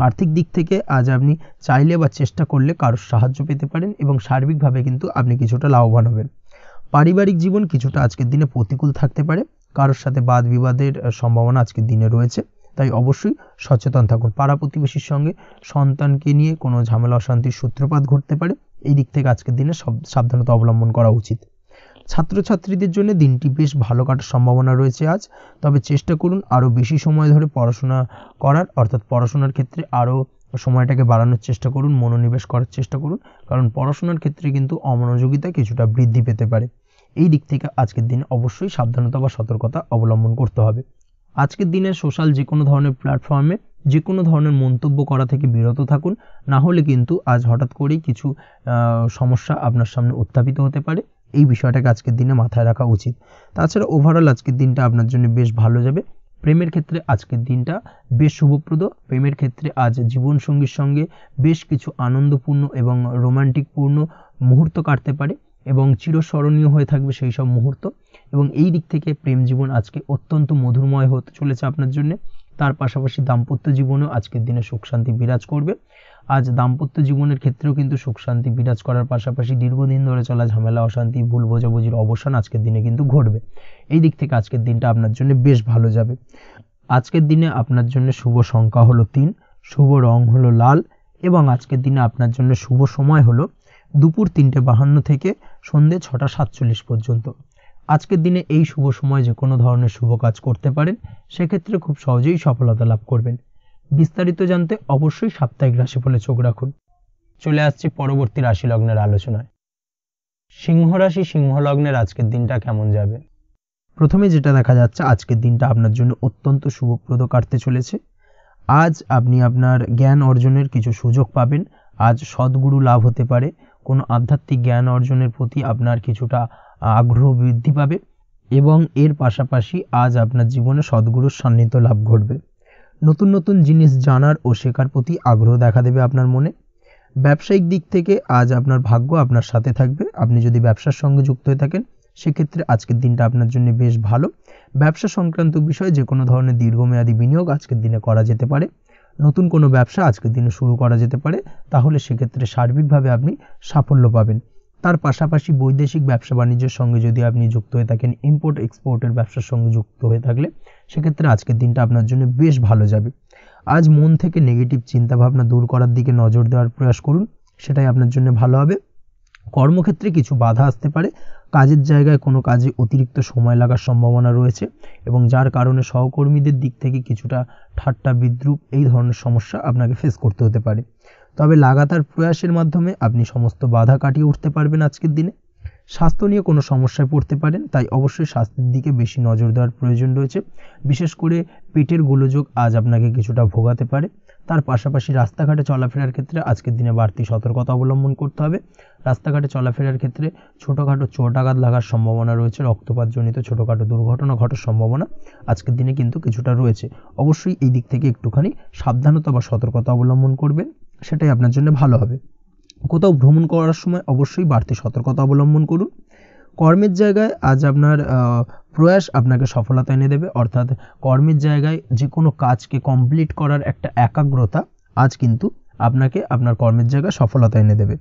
Speaker 1: আর্থিক দিক থেকে আজ আপনি চাইলে বা চেষ্টা করলে কারোর সাহায্য পেতে পারেন এবং সার্বিকভাবে কিন্তু আপনি কিছুটা লাভবান হবেন। পারিবারিক জীবন কিছুটা আজকের দিনে প্রতিকূল থাকতে পারে। কারোর সাথে বাদ বিবাদের সম্ভাবনা আজকের দিনে রয়েছে, তাই অবশ্যই সচেতন থাকুন। পাড়া প্রতিবেশীর সঙ্গে সন্তানকে নিয়ে কোনো ঝামেলা অশান্তির সূত্রপাত ঘটতে পারে। এই দিক থেকে আজকের দিনে সাবধানতা অবলম্বন করা উচিত। ছাত্রছাত্রীদের জন্য দিনটি বেশ ভালো কাটার সম্ভাবনা রয়েছে আজ, তবে চেষ্টা করুন আরও বেশি সময় ধরে পড়াশোনা করার, অর্থাৎ পড়াশোনার ক্ষেত্রে আরও সময়টাকে বাড়ানোর চেষ্টা করুন, মনোনিবেশ করার চেষ্টা করুন, কারণ পড়াশোনার ক্ষেত্রে কিন্তু অমনোযোগিতা কিছুটা বৃদ্ধি পেতে পারে। এই দিক থেকে আজকের দিনে অবশ্যই সাবধানতা বা সতর্কতা অবলম্বন করতে হবে। আজকের দিনে সোশ্যাল যে কোনো ধরনের প্ল্যাটফর্মে যে কোনো ধরনের মন্তব্য করা থেকে বিরত থাকুন, না হলে কিন্তু আজ হঠাৎ করেই কিছু সমস্যা আপনার সামনে উত্থাপিত হতে পারে। এই বিষয়টাকে আজকের দিনে মাথায় রাখা উচিত। তাছাড়া ওভারঅল আজকের দিনটা আপনার জন্য বেশ ভালো যাবে। প্রেমের ক্ষেত্রে আজকের দিনটা বেশ শুভপ্রদ। প্রেমের ক্ষেত্রে আজ জীবনসঙ্গীর সঙ্গে বেশ কিছু আনন্দপূর্ণ এবং রোমান্টিকপূর্ণ মুহূর্ত কাটতে পারে এবং চিরস্মরণীয় হয়ে থাকবে সেই সব মুহূর্ত, এবং এই দিক থেকে প্রেম জীবন আজকে অত্যন্ত মধুরময় হতে চলেছে আপনার জন্য। তার পাশাপাশি দাম্পত্য জীবনেও আজকের দিনে সুখ শান্তি বিরাজ করবে। আজ দাম্পত্য জীবনের ক্ষেত্রেও কিন্তু সুখ শান্তি বিরাজ করার পাশাপাশি দীর্ঘদিন ধরে চলা ঝামেলা অশান্তি ভুল বোঝাবুঝির অবসান আজকের দিনে কিন্তু ঘটবে। এই দিক থেকে আজকের দিনটা আপনার জন্য বেশ ভালো যাবে। আজকের দিনে আপনার জন্য শুভ সংখ্যা হলো 3, শুভ রং হলো লাল এবং আজকের দিনে আপনার জন্য শুভ সময় হলো দুপুর 3:52 থেকে সন্ধ্যে 6:47 পর্যন্ত। আজকের দিনে এই শুভ সময় যে কোনো ধরনের শুভ কাজ করতে পারেন, সেক্ষেত্রে খুব সহজেই সফলতা লাভ করবেন। বিস্তারিত জানতে অবশ্যই সাপ্তাহিক রাশিফলে চোখ রাখুন। চলে আসছি পরবর্তী রাশি লগ্নের আলোচনায়। সিংহ রাশি, সিংহ লগ্নের আজকের দিনটা কেমন যাবে? প্রথমে যেটা দেখা যাচ্ছে, আজকের দিনটা আপনার জন্য অত্যন্ত শুভপ্রদ কাটতে চলেছে। আজ আপনি আপনার জ্ঞান অর্জনের কিছু সুযোগ পাবেন। আজ সদ্গুরু লাভ হতে পারে। কোনো আধ্যাত্মিক জ্ঞান অর্জনের প্রতি আপনার কিছুটা আগ্রহ বৃদ্ধি পাবে এবং এর পাশাপাশি আজ আপনার জীবনে সদ্গুরুর সান্নিধ্য লাভ ঘটবে। নতুন নতুন জিনিস জানার ও শেখার প্রতি আগ্রহ দেখা দেবে আপনার মনে। ব্যবসায়িক দিক থেকে আজ আপনার ভাগ্য আপনার সাথে থাকবে। আপনি যদি ব্যবসার সঙ্গে যুক্ত হয়ে থাকেন সেক্ষেত্রে আজকের দিনটা আপনার জন্য বেশ ভালো। ব্যবসা সংক্রান্ত বিষয়ে যে কোনো ধরনের দীর্ঘমেয়াদী বিনিয়োগ আজকের দিনে করা যেতে পারে। নতুন কোনো ব্যবসা আজকের দিনে শুরু করা যেতে পারে, তাহলে সেক্ষেত্রে সার্বিকভাবে আপনি সাফল্য পাবেন। তার পাশাপাশি বৈদেশিক ব্যবসা বাণিজ্যের সঙ্গে যদি আপনি যুক্ত হয়ে থাকেন, ইম্পোর্ট এক্সপোর্টের ব্যবসার সঙ্গে যুক্ত হয়ে থাকলে সেক্ষেত্রে আজকের দিনটা আপনার জন্য বেশ ভালো যাবে। আজ মন থেকে নেগেটিভ চিন্তাভাবনা দূর করার দিকে নজর দেওয়ার প্রয়াস করুন, সেটাই আপনার জন্য ভালো হবে। কর্মক্ষেত্রে কিছু বাধা আসতে পারে, কাজের জায়গায় কোনো কাজে অতিরিক্ত সময় লাগার সম্ভাবনা রয়েছে এবং যার কারণে সহকর্মীদের দিক থেকে কিছুটা ঠাট্টা বিদ্রূপ এই ধরনের সমস্যা আপনাকে ফেস করতে হতে পারে। তবে লাগাতার প্রয়াসের মাধ্যমে আপনি সমস্ত বাধা কাটিয়ে উঠতে পারবেন আজকের দিনে। স্বাস্থ্য নিয়ে কোনো সমস্যায় পড়তে পারেন, তাই অবশ্যই স্বাস্থ্যের দিকে বেশি নজর দেওয়ার প্রয়োজন রয়েছে। বিশেষ করে পেটের গোলযোগ আজ আপনাকে কিছুটা ভোগাতে পারে। তার পাশাপাশি রাস্তাঘাটে চলাফেরার ক্ষেত্রে আজকের দিনে বাড়তি সতর্কতা অবলম্বন করতে হবে। রাস্তাঘাটে চলাফেরার ক্ষেত্রে ছোটোখাটো চোট আঘাত লাগার সম্ভাবনা রয়েছে, রক্তপাতজনিত ছোটোখাটো দুর্ঘটনা ঘটার সম্ভাবনা আজকের দিনে কিন্তু কিছুটা রয়েছে। অবশ্যই এই দিক থেকে একটুখানি সাবধানতা বা সতর্কতা অবলম্বন করবেন, সেটাই আপনার জন্য ভালো হবে। কোথাও ভ্রমণ করার সময় অবশ্যই বাড়তি সতর্কতা অবলম্বন করুন। কর্মের জায়গায় আজ আপনার প্রয়াস আপনাকে সফলতা এনে দেবে, অর্থাৎ কর্মের জায়গায় যে কোনো কাজকে কমপ্লিট করার একটা একাগ্রতা আজ কিন্তু আপনাকে আপনার কর্মের জায়গায় সফলতা এনে দেবে।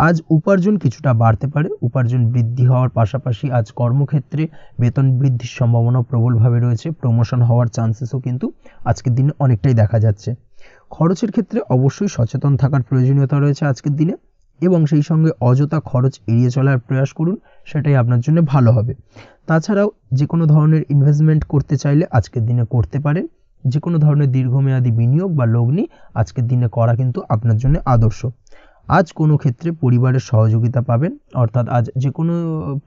Speaker 1: আজ উপার্জন কিছুটা বাড়তে পারে, উপার্জন বৃদ্ধি হওয়ার পাশাপাশি আজ কর্মক্ষেত্রে বেতন বৃদ্ধির সম্ভাবনা প্রবলভাবে রয়েছে। প্রমোশন হওয়ার চান্সেসও কিন্তু আজকের দিনে অনেকটাই দেখা যাচ্ছে। খরচের ক্ষেত্রে অবশ্যই সচেতন থাকার প্রয়োজনীয়তা রয়েছে আজকের দিনে এবং সেই সঙ্গে অযথা খরচ এড়িয়ে চলার প্রয়াস করুন, সেটাই আপনার জন্য ভালো হবে। তাছাড়াও যে কোনো ধরনের ইনভেস্টমেন্ট করতে চাইলে আজকের দিনে করতে পারেন। যে কোনো ধরনের দীর্ঘমেয়াদী বিনিয়োগ বা লগ্নি আজকের দিনে করা কিন্তু আপনার জন্য আদর্শ। আজ কোনো ক্ষেত্রে পরিবারের সহযোগিতা পাবেন, অর্থাৎ আজ যে কোনো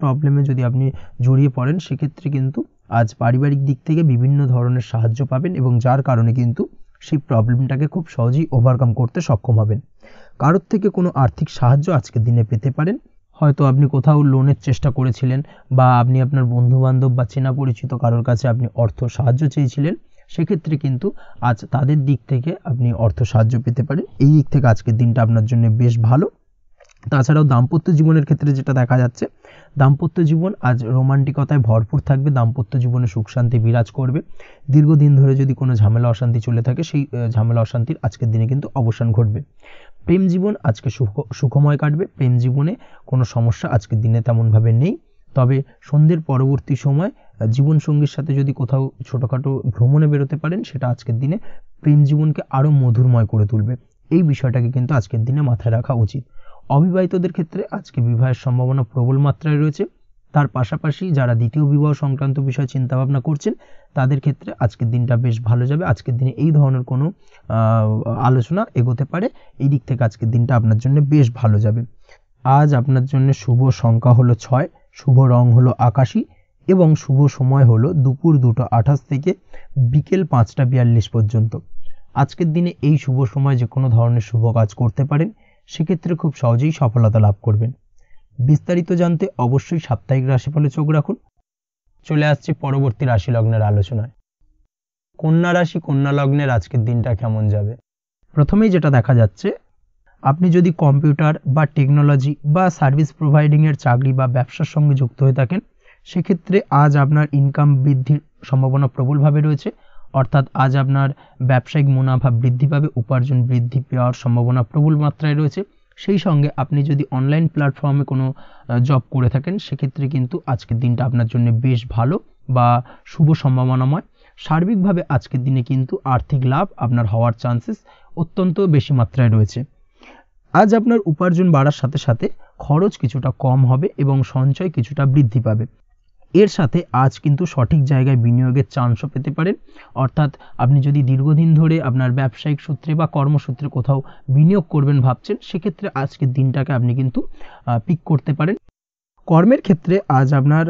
Speaker 1: প্রবলেমে যদি আপনি জড়িয়ে পড়েন সেক্ষেত্রে কিন্তু আজ পারিবারিক দিক থেকে বিভিন্ন ধরনের সাহায্য পাবেন এবং যার কারণে কিন্তু সেই প্রবলেমটাকে খুব সহজেই ওভারকাম করতে সক্ষম হবেন। কারোর থেকে কোনো আর্থিক সাহায্য আজকের দিনে পেতে পারেন। হয়তো আপনি কোথাও লোনের চেষ্টা করেছিলেন বা আপনি আপনার বন্ধুবান্ধব বা চেনা পরিচিত কারোর কাছে আপনি অর্থ সাহায্য চেয়েছিলেন, সেক্ষেত্রে কিন্তু আজ তাদের দিক থেকে আপনি অর্থ সাহায্য পেতে পারেন। এই দিক থেকে আজকের দিনটা আপনার জন্য বেশ ভালো। তাছাড়াও দাম্পত্য জীবনের ক্ষেত্রে যেটা দেখা যাচ্ছে, দাম্পত্য জীবন আজ রোমান্টিকতায় ভরপুর থাকবে। দাম্পত্য জীবনে সুখ শান্তি বিরাজ করবে। দীর্ঘদিন ধরে যদি কোনো ঝামেলা অশান্তি চলে থাকে সেই ঝামেলা অশান্তির আজকের দিনে কিন্তু অবসান ঘটবে। প্রেম জীবন আজকে সুখময় কাটবে। প্রেম জীবনে কোনো সমস্যা আজকের দিনে তেমনভাবে নেই। তবে সন্ধ্যের পরবর্তী সময় জীবনসঙ্গীর সাথে যদি কোথাও ছোটোখাটো ভ্রমণে বেরোতে পারেন, সেটা আজকের দিনে প্রেম জীবনকে আরও মধুরময় করে তুলবে। এই বিষয়টাকে কিন্তু আজকের দিনে মাথায় রাখা উচিত। অবিবাহিতদের ক্ষেত্রে আজকে বিবাহের সম্ভাবনা প্রবল মাত্রায় রয়েছে। তার পাশাপাশি যারা দ্বিতীয় বিবাহ সংক্রান্ত বিষয়ে চিন্তাভাবনা করছেন তাদের ক্ষেত্রে আজকের দিনটা বেশ ভালো যাবে। আজকের দিনে এই ধরনের কোনো আলোচনা এগোতে পারে। এই দিক থেকে আজকের দিনটা আপনার জন্য বেশ ভালো যাবে। আজ আপনার জন্য শুভ সংখ্যা হলো 6, শুভ রং হলো আকাশী এবং শুভ সময় হলো দুপুর 2:28 থেকে বিকেল 5:42 পর্যন্ত। আজকের দিনে এই শুভ সময় যে কোনো ধরনের শুভ কাজ করতে পারেন, সেক্ষেত্রে খুব সহজেই সফলতা লাভ করবেন। বিস্তারিত জানতে অবশ্যই সাপ্তাহিক রাশিফলে চোখ রাখুন। চলে আসছে পরবর্তী রাশি লগ্নের আলোচনায়। কন্যা রাশি, কন্যা লগ্নের আজকের দিনটা কেমন যাবে? প্রথমেই যেটা দেখা যাচ্ছে, আপনি যদি কম্পিউটার বা টেকনোলজি বা সার্ভিস প্রোভাইডিংয়ের চাকরি বা ব্যবসার সঙ্গে যুক্ত হয়ে থাকেন, সেক্ষেত্রে আজ আপনার ইনকাম বৃদ্ধির সম্ভাবনা প্রবলভাবে রয়েছে। অর্থাৎ আজ আপনার ব্যবসায়িক মুনাফা বৃদ্ধি পাবে, উপার্জন বৃদ্ধি পাওয়ার সম্ভাবনা প্রবল মাত্রায় রয়েছে। সেই সঙ্গে আপনি যদি অনলাইন প্ল্যাটফর্মে কোনো জব করে থাকেন, সেক্ষেত্রে কিন্তু আজকের দিনটা আপনার জন্য বেশ ভালো বা শুভ সম্ভাবনাময়। সার্বিকভাবে আজকের দিনে কিন্তু আর্থিক লাভ আপনার হওয়ার চান্সেস অত্যন্ত বেশি মাত্রায় রয়েছে। আজ আপনার উপার্জন বাড়ার সাথে সাথে খরচ কিছুটা কম হবে এবং সঞ্চয় কিছুটা বৃদ্ধি পাবে। এর সাথে আজ কিন্তু সঠিক জায়গায় বিনিয়োগের চান্সও পেতে পারেন। অর্থাৎ আপনি যদি দীর্ঘদিন ধরে আপনার ব্যবসায়িক সূত্রে বা কর্মসূত্রে কোথাও বিনিয়োগ করবেন ভাবছেন, সেক্ষেত্রে আজকের দিনটাকে আপনি কিন্তু পিক করতে পারেন। কর্মের ক্ষেত্রে আজ আপনার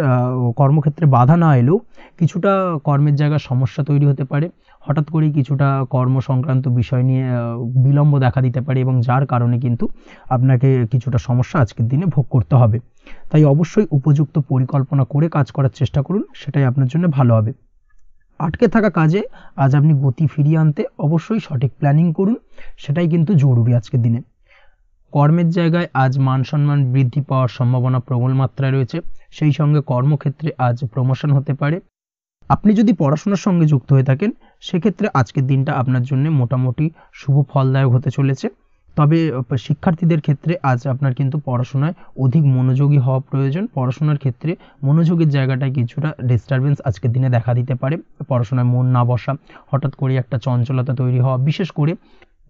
Speaker 1: কর্মক্ষেত্রে বাধা না এলেও কিছুটা কর্মের জায়গায় সমস্যা তৈরি হতে পারে। হঠাৎ করেই কিছুটা কর্ম সংক্রান্ত বিষয় নিয়ে বিলম্ব দেখা দিতে পারে এবং যার কারণে কিন্তু আপনাকে কিছুটা সমস্যা আজকের দিনে ভোগ করতে হবে। তাই অবশ্যই উপযুক্ত পরিকল্পনা করে কাজ করার চেষ্টা করুন, সেটাই আপনার জন্য ভালো হবে। আটকে থাকা কাজে আজ আপনি গতি ফিরিয়ে আনতে অবশ্যই সঠিক প্ল্যানিং করুন, সেটাই কিন্তু জরুরি আজকের দিনে। কর্মের জায়গায় আজ মান সম্মান বৃদ্ধি পাওয়ার সম্ভাবনা প্রবল মাত্রায় রয়েছে। সেই সঙ্গে কর্মক্ষেত্রে আজ প্রমোশন হতে পারে। আপনি যদি পড়াশোনার সঙ্গে যুক্ত হয়ে থাকেন সেক্ষেত্রে আজকের দিনটা আপনার জন্য মোটামুটি শুভ ফলদায়ক হতে চলেছে। তবে শিক্ষার্থীদের ক্ষেত্রে আজ আপনার কিন্তু পড়াশোনায় অধিক মনোযোগী হওয়া প্রয়োজন। পড়াশোনার ক্ষেত্রে মনোযোগের জায়গাটায় কিছুটা ডিস্টারবেন্স আজকের দিনে দেখা দিতে পারে। পড়াশোনায় মন না বসা, হঠাৎ করে একটা চঞ্চলতা তৈরি হওয়া, বিশেষ করে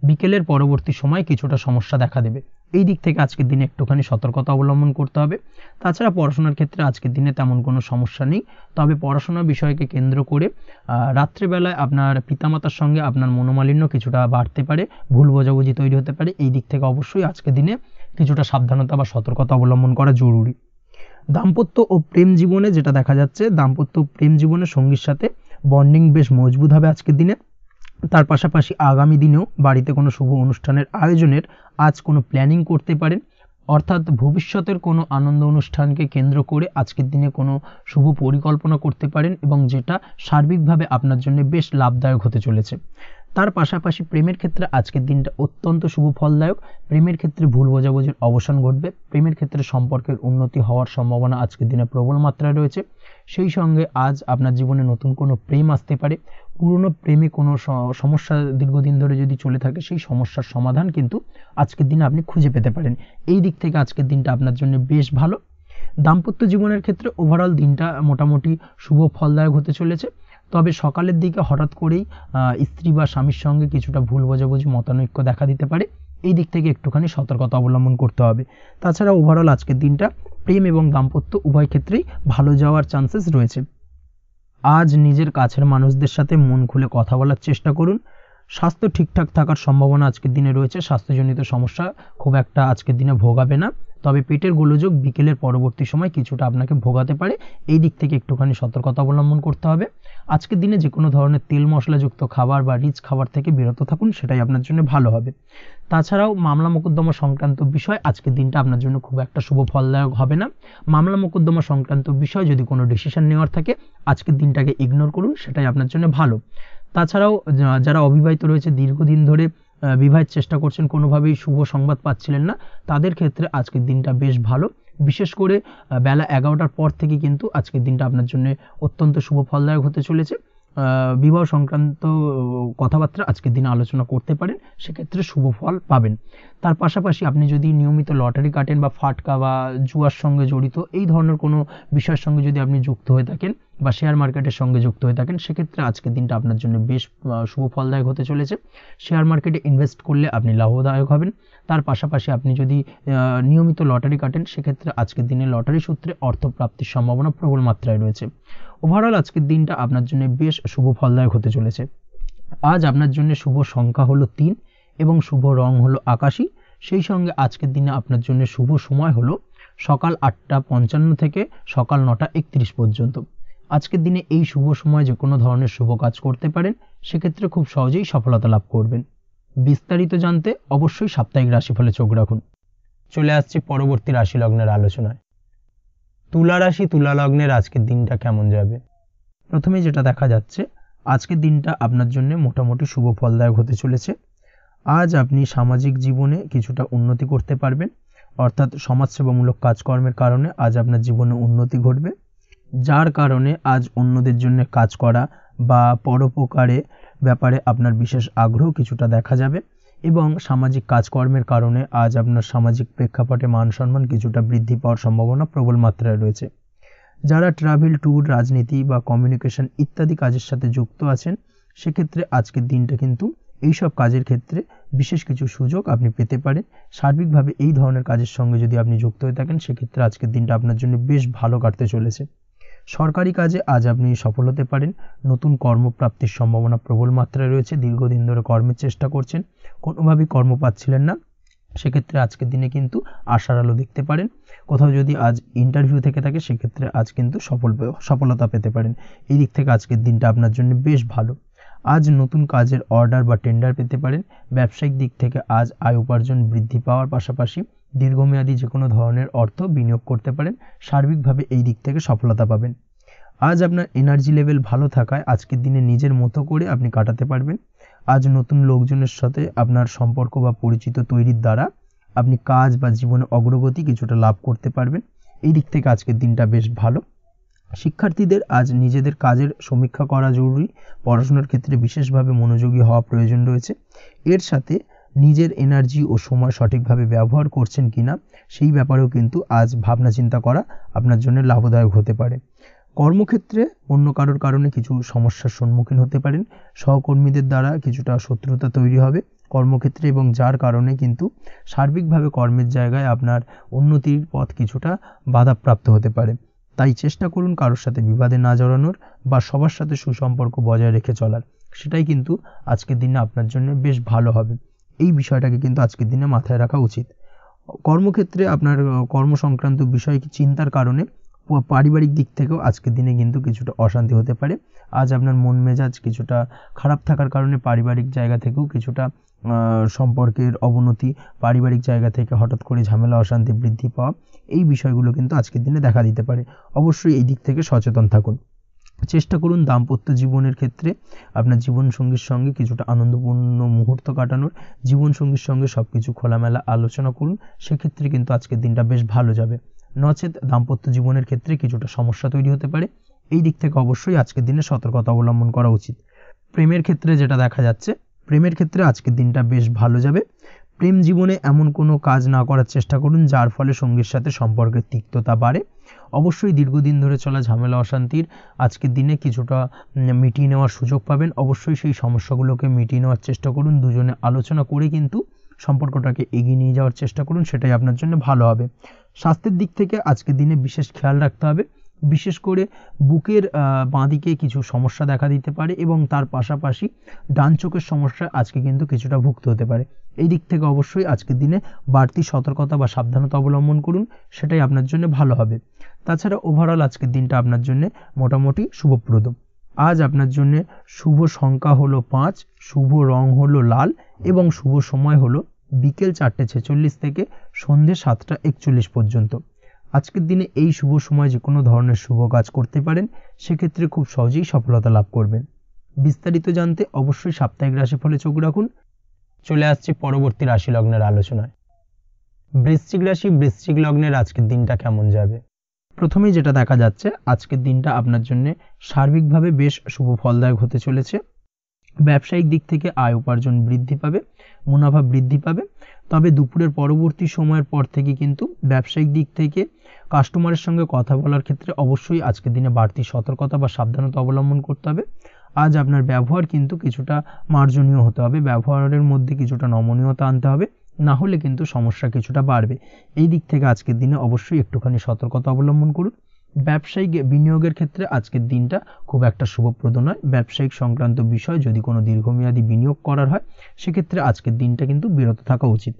Speaker 1: বিকেলের পরবর্তী সময় কিছুটা সমস্যা দেখা দেবে। এই দিক থেকে আজকের দিনে একটুখানি সতর্কতা অবলম্বন করতে হবে। তাছাড়া পড়াশোনার ক্ষেত্রে আজকের দিনে তেমন কোনো সমস্যা নেই। তবে পড়াশোনার বিষয়কে কেন্দ্র করে রাত্রেবেলায় আপনার পিতামাতার সঙ্গে আপনার মনোমালিন্য কিছুটা বাড়তে পারে, ভুল বোঝাবুঝি তৈরি হতে পারে। এই দিক থেকে অবশ্যই আজকের দিনে কিছুটা সাবধানতা বা সতর্কতা অবলম্বন করা জরুরি। দাম্পত্য ও প্রেম জীবনে যেটা দেখা যাচ্ছে, দাম্পত্য প্রেম জীবনে সঙ্গীর সাথে বন্ডিং বেশ মজবুত হবে আজকের দিনে। তার পাশাপাশি আগামী দিনেও বাড়িতে কোনো শুভ অনুষ্ঠানের আয়োজনের আজ কোনো প্ল্যানিং করতে পারেন। অর্থাৎ ভবিষ্যতের কোনো আনন্দ অনুষ্ঠানকে কেন্দ্র করে আজকের দিনে কোনো শুভ পরিকল্পনা করতে পারেন এবং যেটা সার্বিকভাবে আপনার জন্য বেশ লাভদায়ক হতে চলেছে। তার পাশাপাশি প্রেমের ক্ষেত্রে আজকের দিনটা অত্যন্ত শুভ ফলদায়ক। প্রেমের ক্ষেত্রে ভুল বোঝাবুঝির অবসান ঘটবে। প্রেমের ক্ষেত্রে সম্পর্কের উন্নতি হওয়ার সম্ভাবনা আজকের দিনে প্রবল মাত্রায় রয়েছে। সেই সঙ্গে আজ আপনার জীবনে নতুন কোনো প্রেম আসতে পারে। পুরনো প্রেমে কোনো সমস্যা দীর্ঘদিন ধরে যদি চলে থাকে সেই সমস্যার সমাধান কিন্তু আজকের দিনে আপনি খুঁজে পেতে পারেন। এই দিক থেকে আজকের দিনটা আপনার জন্য বেশ ভালো। দাম্পত্য জীবনের ক্ষেত্রে ওভারঅল দিনটা মোটামুটি শুভ ফলদায়ক হতে চলেছে। তবে সকালের দিকে হঠাৎ করেই স্ত্রী বা স্বামীর সঙ্গে কিছুটা ভুল বোঝাবুঝি মতানৈক্য দেখা দিতে পারে। এই দিক থেকে একটুখানি সতর্কতা অবলম্বন করতে হবে। তাছাড়া ওভারঅল আজকের দিনটা প্রেম এবং দাম্পত্য উভয় ক্ষেত্রেই ভালো যাওয়ার চান্সেস রয়েছে। আজ নিজের কাছের মানুষদের সাথে মন খুলে কথা বলার চেষ্টা করুন। স্বাস্থ্য ঠিকঠাক থাকার সম্ভাবনা আজকের দিনে রয়েছে। স্বাস্থ্যজনিত সমস্যা খুব একটা আজকের দিনে ভোগাবে না। তবে পেটের গোলযোগ বিকেলের পরবর্তী সময় কিছুটা আপনাকে ভোগাতে পারে। এই দিক থেকে একটুখানি সতর্কতা অবলম্বন করতে হবে। আজকের দিনে যে কোনো ধরনের তেল মশলাযুক্ত খাবার বা রিচ খাবার থেকে বিরত থাকুন, সেটাই আপনার জন্য ভালো হবে। তাছাড়াও মামলা মোকদ্দমা সংক্রান্ত বিষয় আজকের দিনটা আপনার জন্য খুব একটা শুভ ফলদায়ক হবে না। মামলা মোকদ্দমা সংক্রান্ত বিষয় যদি কোনো ডিসিশন নেওয়ার থাকে আজকের দিনটাকে ইগনোর করুন, সেটাই আপনার জন্য ভালো। তাছাড়াও যারা অবিবাহিত রয়েছে, দীর্ঘদিন ধরে বিবাহের চেষ্টা করছেন, কোনোভাবেই শুভ সংবাদ পাচ্ছিলেন না, তাদের ক্ষেত্রে আজকের দিনটা বেশ ভালো। বিশেষ করে বেলা 11টার পর থেকে কিন্তু আজকের দিনটা আপনার জন্য অত্যন্ত শুভ ফলদায়ক হতে চলেছে। বিবাহ সংক্রান্ত কথাবার্তা আজকের দিনে আলোচনা করতে পারেন, সেক্ষেত্রে শুভ ফল পাবেন। তার পাশাপাশি আপনি যদি নিয়মিত লটারি কাটেন বা ফাটকা বা জুয়ার সঙ্গে জড়িত এই ধরনের কোনো বিষয়ের সঙ্গে যদি আপনি যুক্ত হয়ে থাকেন বা শেয়ার মার্কেটের সঙ্গে যুক্ত হয়ে থাকেন, সেক্ষেত্রে আজকের দিনটা আপনার জন্য বেশ শুভ ফলদায়ক হতে চলেছে। শেয়ার মার্কেটে ইনভেস্ট করলে আপনি লাভদায়ক হবেন। তার পাশাপাশি আপনি যদি নিয়মিত লটারি কাটেন, সেক্ষেত্রে আজকের দিনে লটারি সূত্রে অর্থ প্রাপ্তির সম্ভাবনা প্রবল মাত্রায় রয়েছে। ওভারঅল আজকের দিনটা আপনার জন্য বেশ শুভ ফলদায়ক হতে চলেছে। আজ আপনার জন্য শুভ সংখ্যা হলো 3 এবং শুভ রং হলো আকাশী। সেই সঙ্গে আজকের দিনে আপনার জন্য শুভ সময় হলো সকাল 8:55 থেকে সকাল 9:31 পর্যন্ত। আজকের দিনে এই শুভ সময় যে কোনো ধরনের শুভ কাজ করতে পারেন, সেক্ষেত্রে খুব সহজেই সফলতা লাভ করবেন। বিস্তারিত জানতে অবশ্যই সাপ্তাহিক রাশিফলে চোখ রাখুন। চলে আসছি পরবর্তী রাশি লগ্নের আলোচনায়। তুলা রাশি, তুলা লগ্নের আজকের দিনটা কেমন যাবে? প্রথমে যেটা দেখা যাচ্ছে, আজকের দিনটা আপনার জন্য মোটামুটি শুভ ফলদায়ক হতে চলেছে। আজ আপনি সামাজিক জীবনে কিছুটা উন্নতি করতে পারবেন, অর্থাৎ সমাজসেবামূলক কাজকর্মের কারণে আজ আপনার জীবনে উন্নতি ঘটবে, যার কারণে আজ অন্যদের জন্য কাজ করা বা পরোপকারে ব্যাপারে আপনার বিশেষ আগ্রহ কিছুটা দেখা যাবে এবং সামাজিক কাজকর্মের কারণে আজ আপনার সামাজিক প্রেক্ষাপটে মান সম্মান কিছুটা বৃদ্ধি পাওয়ার সম্ভাবনা প্রবল মাত্রায় রয়েছে। যারা ট্রাভেল, ট্যুর, রাজনীতি বা কমিউনিকেশন ইত্যাদি কাজের সাথে যুক্ত আছেন, সেক্ষেত্রে আজকের দিনটা কিন্তু এইসব কাজের ক্ষেত্রে বিশেষ কিছু সুযোগ আপনি পেতে পারেন। সার্বিকভাবে এই ধরনের কাজের সঙ্গে যদি আপনি যুক্ত হয়ে থাকেন, সেক্ষেত্রে আজকের দিনটা আপনার জন্য বেশ ভালো কাটতে চলেছে। সরকারি কাজে আজ আপনি সফল হতে পারেন। নতুন কর্মপ্রাপ্তির সম্ভাবনা প্রবল মাত্রায় রয়েছে। দীর্ঘদিন ধরে কর্মের চেষ্টা করছেন, কোনোভাবেই কর্ম পাচ্ছিলেন না, সেক্ষেত্রে আজকের দিনে কিন্তু আশার আলো দেখতে পারেন। কোথাও যদি আজ ইন্টারভিউ থেকে থাকে সেক্ষেত্রে আজ কিন্তু সফলতা পেতে পারেন। এই দিক থেকে আজকের দিনটা আপনার জন্য বেশ ভালো। আজ নতুন কাজের অর্ডার বা টেন্ডার পেতে পারেন। ব্যবসায়িক দিক থেকে আজ আয় উপার্জন বৃদ্ধি পাওয়ার পাশাপাশি দীর্ঘমেয়াদী যে কোনো ধরনের অর্থ বিনিয়োগ করতে পারেন। সার্বিকভাবে এই দিক থেকে সফলতা পাবেন। আজ আপনার এনার্জি লেভেল ভালো থাকায় আজকের দিনে নিজের মতো করে আপনি কাটাতে পারবেন। আজ নতুন লোকজনের সাথে আপনার সম্পর্ক বা পরিচিত তৈরির দ্বারা আপনি কাজ বা জীবনে অগ্রগতি কিছুটা লাভ করতে পারবেন। এই দিক থেকে আজকের দিনটা বেশ ভালো। শিক্ষার্থীদের আজ নিজেদের কাজের সমীক্ষা করা জরুরি। পড়াশোনার ক্ষেত্রে বিশেষভাবে মনোযোগী হওয়া প্রয়োজন রয়েছে। এর সাথে নিজের এনার্জি ও সময় সঠিকভাবে ব্যবহার করছেন কিনা সেই ব্যাপারেও কিন্তু আজ ভাবনা চিন্তা করা আপনার জন্য লাভদায়ক হতে পারে। কর্মক্ষেত্রে অন্য কারোর কারণে কিছু সমস্যার সম্মুখীন হতে পারেন। সহকর্মীদের দ্বারা কিছুটা শত্রুতা তৈরি হবে কর্মক্ষেত্রে, এবং যার কারণে কিন্তু সার্বিকভাবে কর্মের জায়গায় আপনার উন্নতির পথ কিছুটা বাধাপ্রাপ্ত হতে পারে। তাই চেষ্টা করুন কারোর সাথে বিবাদে না জড়ানোর বা সবার সাথে সুসম্পর্ক বজায় রেখে চলার। সেটাই কিন্তু আজকের দিনে আপনার জন্য বেশ ভালো হবে। এই বিষয়টাকে কিন্তু আজকের দিনে মাথায় রাখা উচিত। কর্মক্ষেত্রে আপনার কর্ম সংক্রান্ত বিষয় চিন্তার কারণে পারিবারিক দিক থেকেও আজকের দিনে কিন্তু কিছুটা অশান্তি হতে পারে। আজ আপনার মন মেজাজ কিছুটা খারাপ থাকার কারণে পারিবারিক জায়গা থেকেও কিছুটা সম্পর্কের অবনতি, পারিবারিক জায়গা থেকে হঠাৎ করে ঝামেলা অশান্তি বৃদ্ধি পাওয়া, এই বিষয়গুলো কিন্তু আজকের দিনে দেখা দিতে পারে। অবশ্যই এই দিক থেকে সচেতন থাকুন। চেষ্টা করুন দাম্পত্য জীবনের ক্ষেত্রে আপনার জীবনসঙ্গীর সঙ্গে কিছুটা আনন্দপূর্ণ মুহূর্ত কাটানোর। জীবনসঙ্গীর সঙ্গে সব কিছু খোলামেলা আলোচনা করুন, সেক্ষেত্রে কিন্তু আজকের দিনটা বেশ ভালো যাবে। নচেত দাম্পত্য জীবনের ক্ষেত্রে কিছুটা সমস্যা তৈরি হতে পারে। এই দিক থেকে অবশ্যই আজকের দিনে সতর্কতা অবলম্বন করা উচিত। প্রেমের ক্ষেত্রে যেটা দেখা যাচ্ছে, প্রেমের ক্ষেত্রে আজকের দিনটা বেশ ভালো যাবে। প্রেম জীবনে এমন কোনো কাজ না করার চেষ্টা করুন যার ফলে সঙ্গীর সাথে সম্পর্কের তিক্ততা বাড়ে। অবশ্যই দীর্ঘদিন ধরে চলা ঝামেলা অশান্তির আজকের দিনে কিছুটা মিটিয়ে নেওয়ার সুযোগ পাবেন। অবশ্যই সেই সমস্যাগুলোকে মিটিয়ে নেওয়ার চেষ্টা করুন। দুজনে আলোচনা করে কিন্তু সম্পর্কটাকে এগিয়ে নিয়ে যাওয়ার চেষ্টা করুন, সেটাই আপনার জন্য ভালো হবে। স্বাস্থ্যের দিক থেকে আজকের দিনে বিশেষ খেয়াল রাখতে হবে। বিশেষ করে বুকের বাঁদিকে কিছু সমস্যা দেখা দিতে পারে এবং তার পাশাপাশি ডান চোখের সমস্যা আজকে কিন্তু কিছুটা ভুগতে হতে পারে। এই দিক থেকে অবশ্যই আজকের দিনে বাড়তি সতর্কতা বা সাবধানতা অবলম্বন করুন, সেটাই আপনার জন্য ভালো হবে। তাছাড়া ওভারঅল আজকের দিনটা আপনার জন্য মোটামুটি শুভপ্রদ। আজ আপনার জন্য শুভ সংখ্যা হলো 5, শুভ রং হলো লাল এবং শুভ সময় হলো বিকেল 4:46 থেকে সন্ধ্যে 7:41 পর্যন্ত। আজকের দিনে এই শুভ সময় যে কোনো ধরনের শুভ কাজ করতে পারেন, সেক্ষেত্রে খুব সহজেই সফলতা লাভ করবেন। বিস্তারিত জানতে অবশ্যই সাপ্তাহিক রাশিফলে চোখ রাখুন। চলে আসছে পরবর্তী রাশি লগ্নের আলোচনায়। বৃশ্চিক রাশি, বৃশ্চিক লগ্নের আজকের দিনটা কেমন যাবে? প্রথমেই যেটা দেখা যাচ্ছে, আজকের দিনটা আপনার জন্য সার্বিকভাবে বেশ শুভ ফলদায়ক হতে চলেছে। ব্যবসায়িক দিক থেকে আয় উপার্জন বৃদ্ধি পাবে, মুনাফা বৃদ্ধি পাবে। তবে দুপুরের পরবর্তী সময়ের পর থেকে কিন্তু ব্যবসায়িক দিক থেকে কাস্টমারের সঙ্গে কথা বলার ক্ষেত্রে অবশ্যই আজকের দিনে বাড়তি সতর্কতা বা সাবধানতা অবলম্বন করতে হবে। আজ আপনার ব্যবহার কিন্তু কিছুটা মার্জনীয় হতে হবে, ব্যবহারের মধ্যে কিছুটা নমনীয়তা আনতে হবে, না হলে কিন্তু সমস্যা কিছুটা বাড়বে। এই দিক থেকে আজকের দিনে অবশ্যই একটুখানি সতর্কতা অবলম্বন করুন। ব্যবসায়িক বিনিয়োগের ক্ষেত্রে আজকের দিনটা খুব একটা শুভপ্রদ নয়। ব্যবসায়িক সংক্রান্ত বিষয় যদি কোনো দীর্ঘমেয়াদী বিনিয়োগ করার হয়, সেক্ষেত্রে আজকের দিনটা কিন্তু বিরত থাকা উচিত।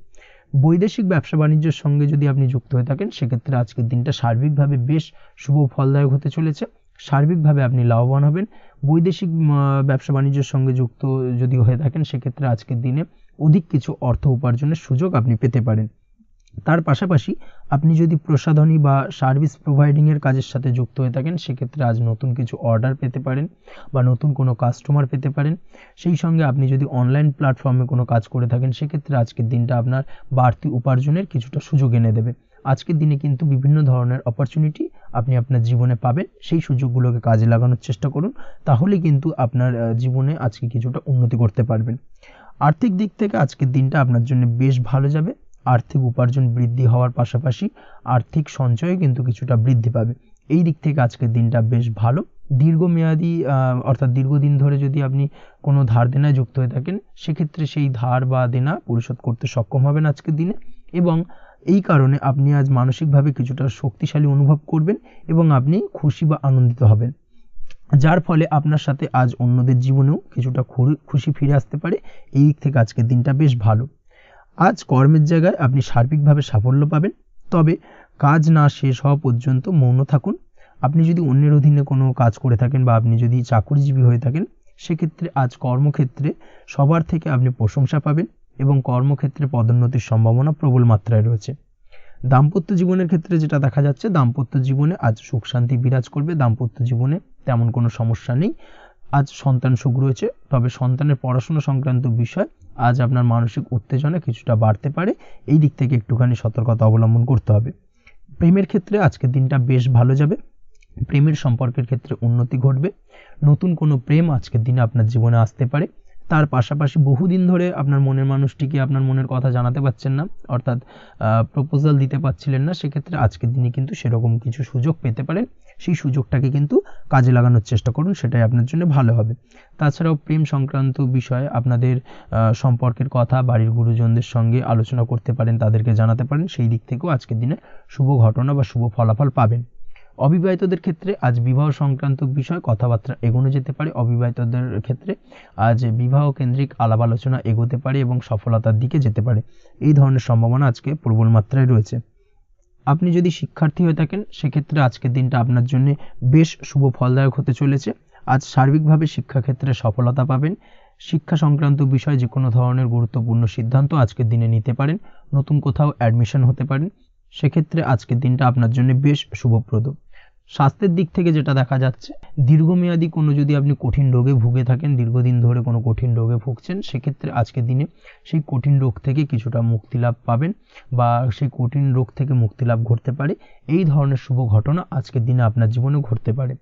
Speaker 1: বৈদেশিক ব্যবসা বাণিজ্যের সঙ্গে যদি আপনি যুক্ত হয়ে থাকেন, সেক্ষেত্রে আজকের দিনটা সার্বিকভাবে বেশ শুভ ফলদায়ক হতে চলেছে। সার্বিকভাবে আপনি লাভবান হবেন। বৈদেশিক ব্যবসা বাণিজ্যের সঙ্গে যুক্ত যদি হয়ে থাকেন, সেক্ষেত্রে আজকের দিনে অধিক কিছু অর্থ উপার্জনের সুযোগ আপনি পেতে পারেন। তার পাশাপাশি আপনি যদি প্রসাধনী বা সার্ভিস প্রোভাইডিংয়ের কাজের সাথে যুক্ত হয়ে থাকেন, সেক্ষেত্রে আজ নতুন কিছু অর্ডার পেতে পারেন বা নতুন কোনো কাস্টমার পেতে পারেন। সেই সঙ্গে আপনি যদি অনলাইন প্ল্যাটফর্মে কোনো কাজ করে থাকেন, সেক্ষেত্রে আজকের দিনটা আপনার বাড়তি উপার্জনের কিছুটা সুযোগ এনে দেবে। আজকের দিনে কিন্তু বিভিন্ন ধরনের অপরচুনিটি আপনি আপনার জীবনে পাবেন। সেই সুযোগগুলোকে কাজে লাগানোর চেষ্টা করুন, তাহলে কিন্তু আপনার জীবনে আজকে কিছুটা উন্নতি করতে পারবেন। আর্থিক দিক থেকে আজকের দিনটা আপনার জন্য বেশ ভালো যাবে। আর্থিক উপার্জন বৃদ্ধি হওয়ার পাশাপাশি আর্থিক সঞ্চয় কিন্তু কিছুটা বৃদ্ধি পাবে। এই দিক থেকে আজকের দিনটা বেশ ভালো। দীর্ঘমেয়াদী অর্থাৎ দীর্ঘদিন ধরে যদি আপনি কোনো ধার দেনায় যুক্ত হয়ে থাকেন, সেক্ষেত্রে সেই ধার বা দেনা পরিশোধ করতে সক্ষম হবেন আজকের দিনে, এবং এই কারণে আপনি আজ মানসিকভাবে কিছুটা শক্তিশালী অনুভব করবেন এবং আপনি খুশি বা আনন্দিত হবেন, যার ফলে আপনার সাথে আজ অন্যদের জীবনেও কিছুটা খুশি ফিরে আসতে পারে। এই দিক থেকে আজকের দিনটা বেশ ভালো। আজ কর্মের জায়গায় আপনি সার্বিকভাবে সাফল্য পাবেন, তবে কাজ না শেষ হওয়া পর্যন্ত মৌন থাকুন। আপনি যদি অন্যের অধীনে কোনো কাজ করে থাকেন বা আপনি যদি চাকুরিজীবী হয়ে থাকেন, সেক্ষেত্রে আজ কর্মক্ষেত্রে সবার থেকে আপনি প্রশংসা পাবেন এবং কর্মক্ষেত্রে পদোন্নতির সম্ভাবনা প্রবল মাত্রায় রয়েছে। দাম্পত্য জীবনের ক্ষেত্রে যেটা দেখা যাচ্ছে, দাম্পত্য জীবনে আজ সুখ শান্তি বিরাজ করবে। দাম্পত্য জীবনে তেমন কোনো সমস্যা নেই। আজ সন্তান সুখ রয়েছে, তবে সন্তানের পড়াশোনা সংক্রান্ত বিষয় আজ আপনার মানসিক উত্তেজনা কিছুটা বাড়তে পারে। এই দিক থেকে একটুখানি সতর্কতা অবলম্বন করতে হবে। প্রেমের ক্ষেত্রে আজকের দিনটা বেশ ভালো যাবে। প্রেমের সম্পর্কের ক্ষেত্রে উন্নতি ঘটবে। নতুন কোনো প্রেম আজকের দিনে আপনার জীবনে আসতে পারে। তার পাশাপাশি বহুদিন ধরে আপনার মনের মানুষটিকে আপনার মনের কথা জানাতে পারছেন না, অর্থাৎ প্রপোজাল দিতে পারছিলেন না, সেক্ষেত্রে আজকের দিনে কিন্তু সেরকম কিছু সুযোগ পেতে পারেন। সেই সুযোগটাকে কিন্তু কাজে লাগানোর চেষ্টা করুন, সেটাই আপনার জন্য ভালো হবে। তাছাড়াও প্রেম সংক্রান্ত বিষয়ে আপনাদের সম্পর্কের কথা বাড়ির গুরুজনদের সঙ্গে আলোচনা করতে পারেন, তাদেরকে জানাতে পারেন। সেই দিক থেকেও আজকের দিনে শুভ ঘটনা বা শুভ ফলাফল পাবেন। অবিবাহিতদের ক্ষেত্রে আজ বিবাহ সংক্রান্ত বিষয় কথাবার্তা এগোনো যেতে পারে। অবিবাহিতদের ক্ষেত্রে আজ বিবাহ কেন্দ্রিক আলাপ আলোচনা এগোতে পারে এবং সফলতার দিকে যেতে পারে। এই ধরনের সম্ভাবনা আজকে প্রবল মাত্রায় রয়েছে। আপনি যদি শিক্ষার্থী হয়ে থাকেন, সেক্ষেত্রে আজকের দিনটা আপনার জন্য বেশ শুভ ফলদায়ক হতে চলেছে। আজ সার্বিকভাবে শিক্ষাক্ষেত্রে সফলতা পাবেন। শিক্ষা সংক্রান্ত বিষয়ে যে কোনো ধরনের গুরুত্বপূর্ণ সিদ্ধান্ত আজকের দিনে নিতে পারেন। নতুন কোথাও অ্যাডমিশন হতে পারেন, সেক্ষেত্রে আজকের দিনটা আপনার জন্য বেশ শুভপ্রদ। স্বাস্থ্যের দিক থেকে যেটা দেখা যাচ্ছে, দীর্ঘমেয়াদী কোনো যদি আপনি কঠিন রোগে ভুগে থাকেন, দীর্ঘদিন ধরে কোনো কঠিন রোগে ভুগছেন, সেক্ষেত্রে আজকের দিনে সেই কঠিন রোগ থেকে কিছুটা মুক্তি লাভ পাবেন বা সেই কঠিন রোগ থেকে মুক্তি লাভ ঘটতে পারে। এই ধরনের শুভ ঘটনা আজকের দিনে আপনার জীবনে ঘটতে পারে।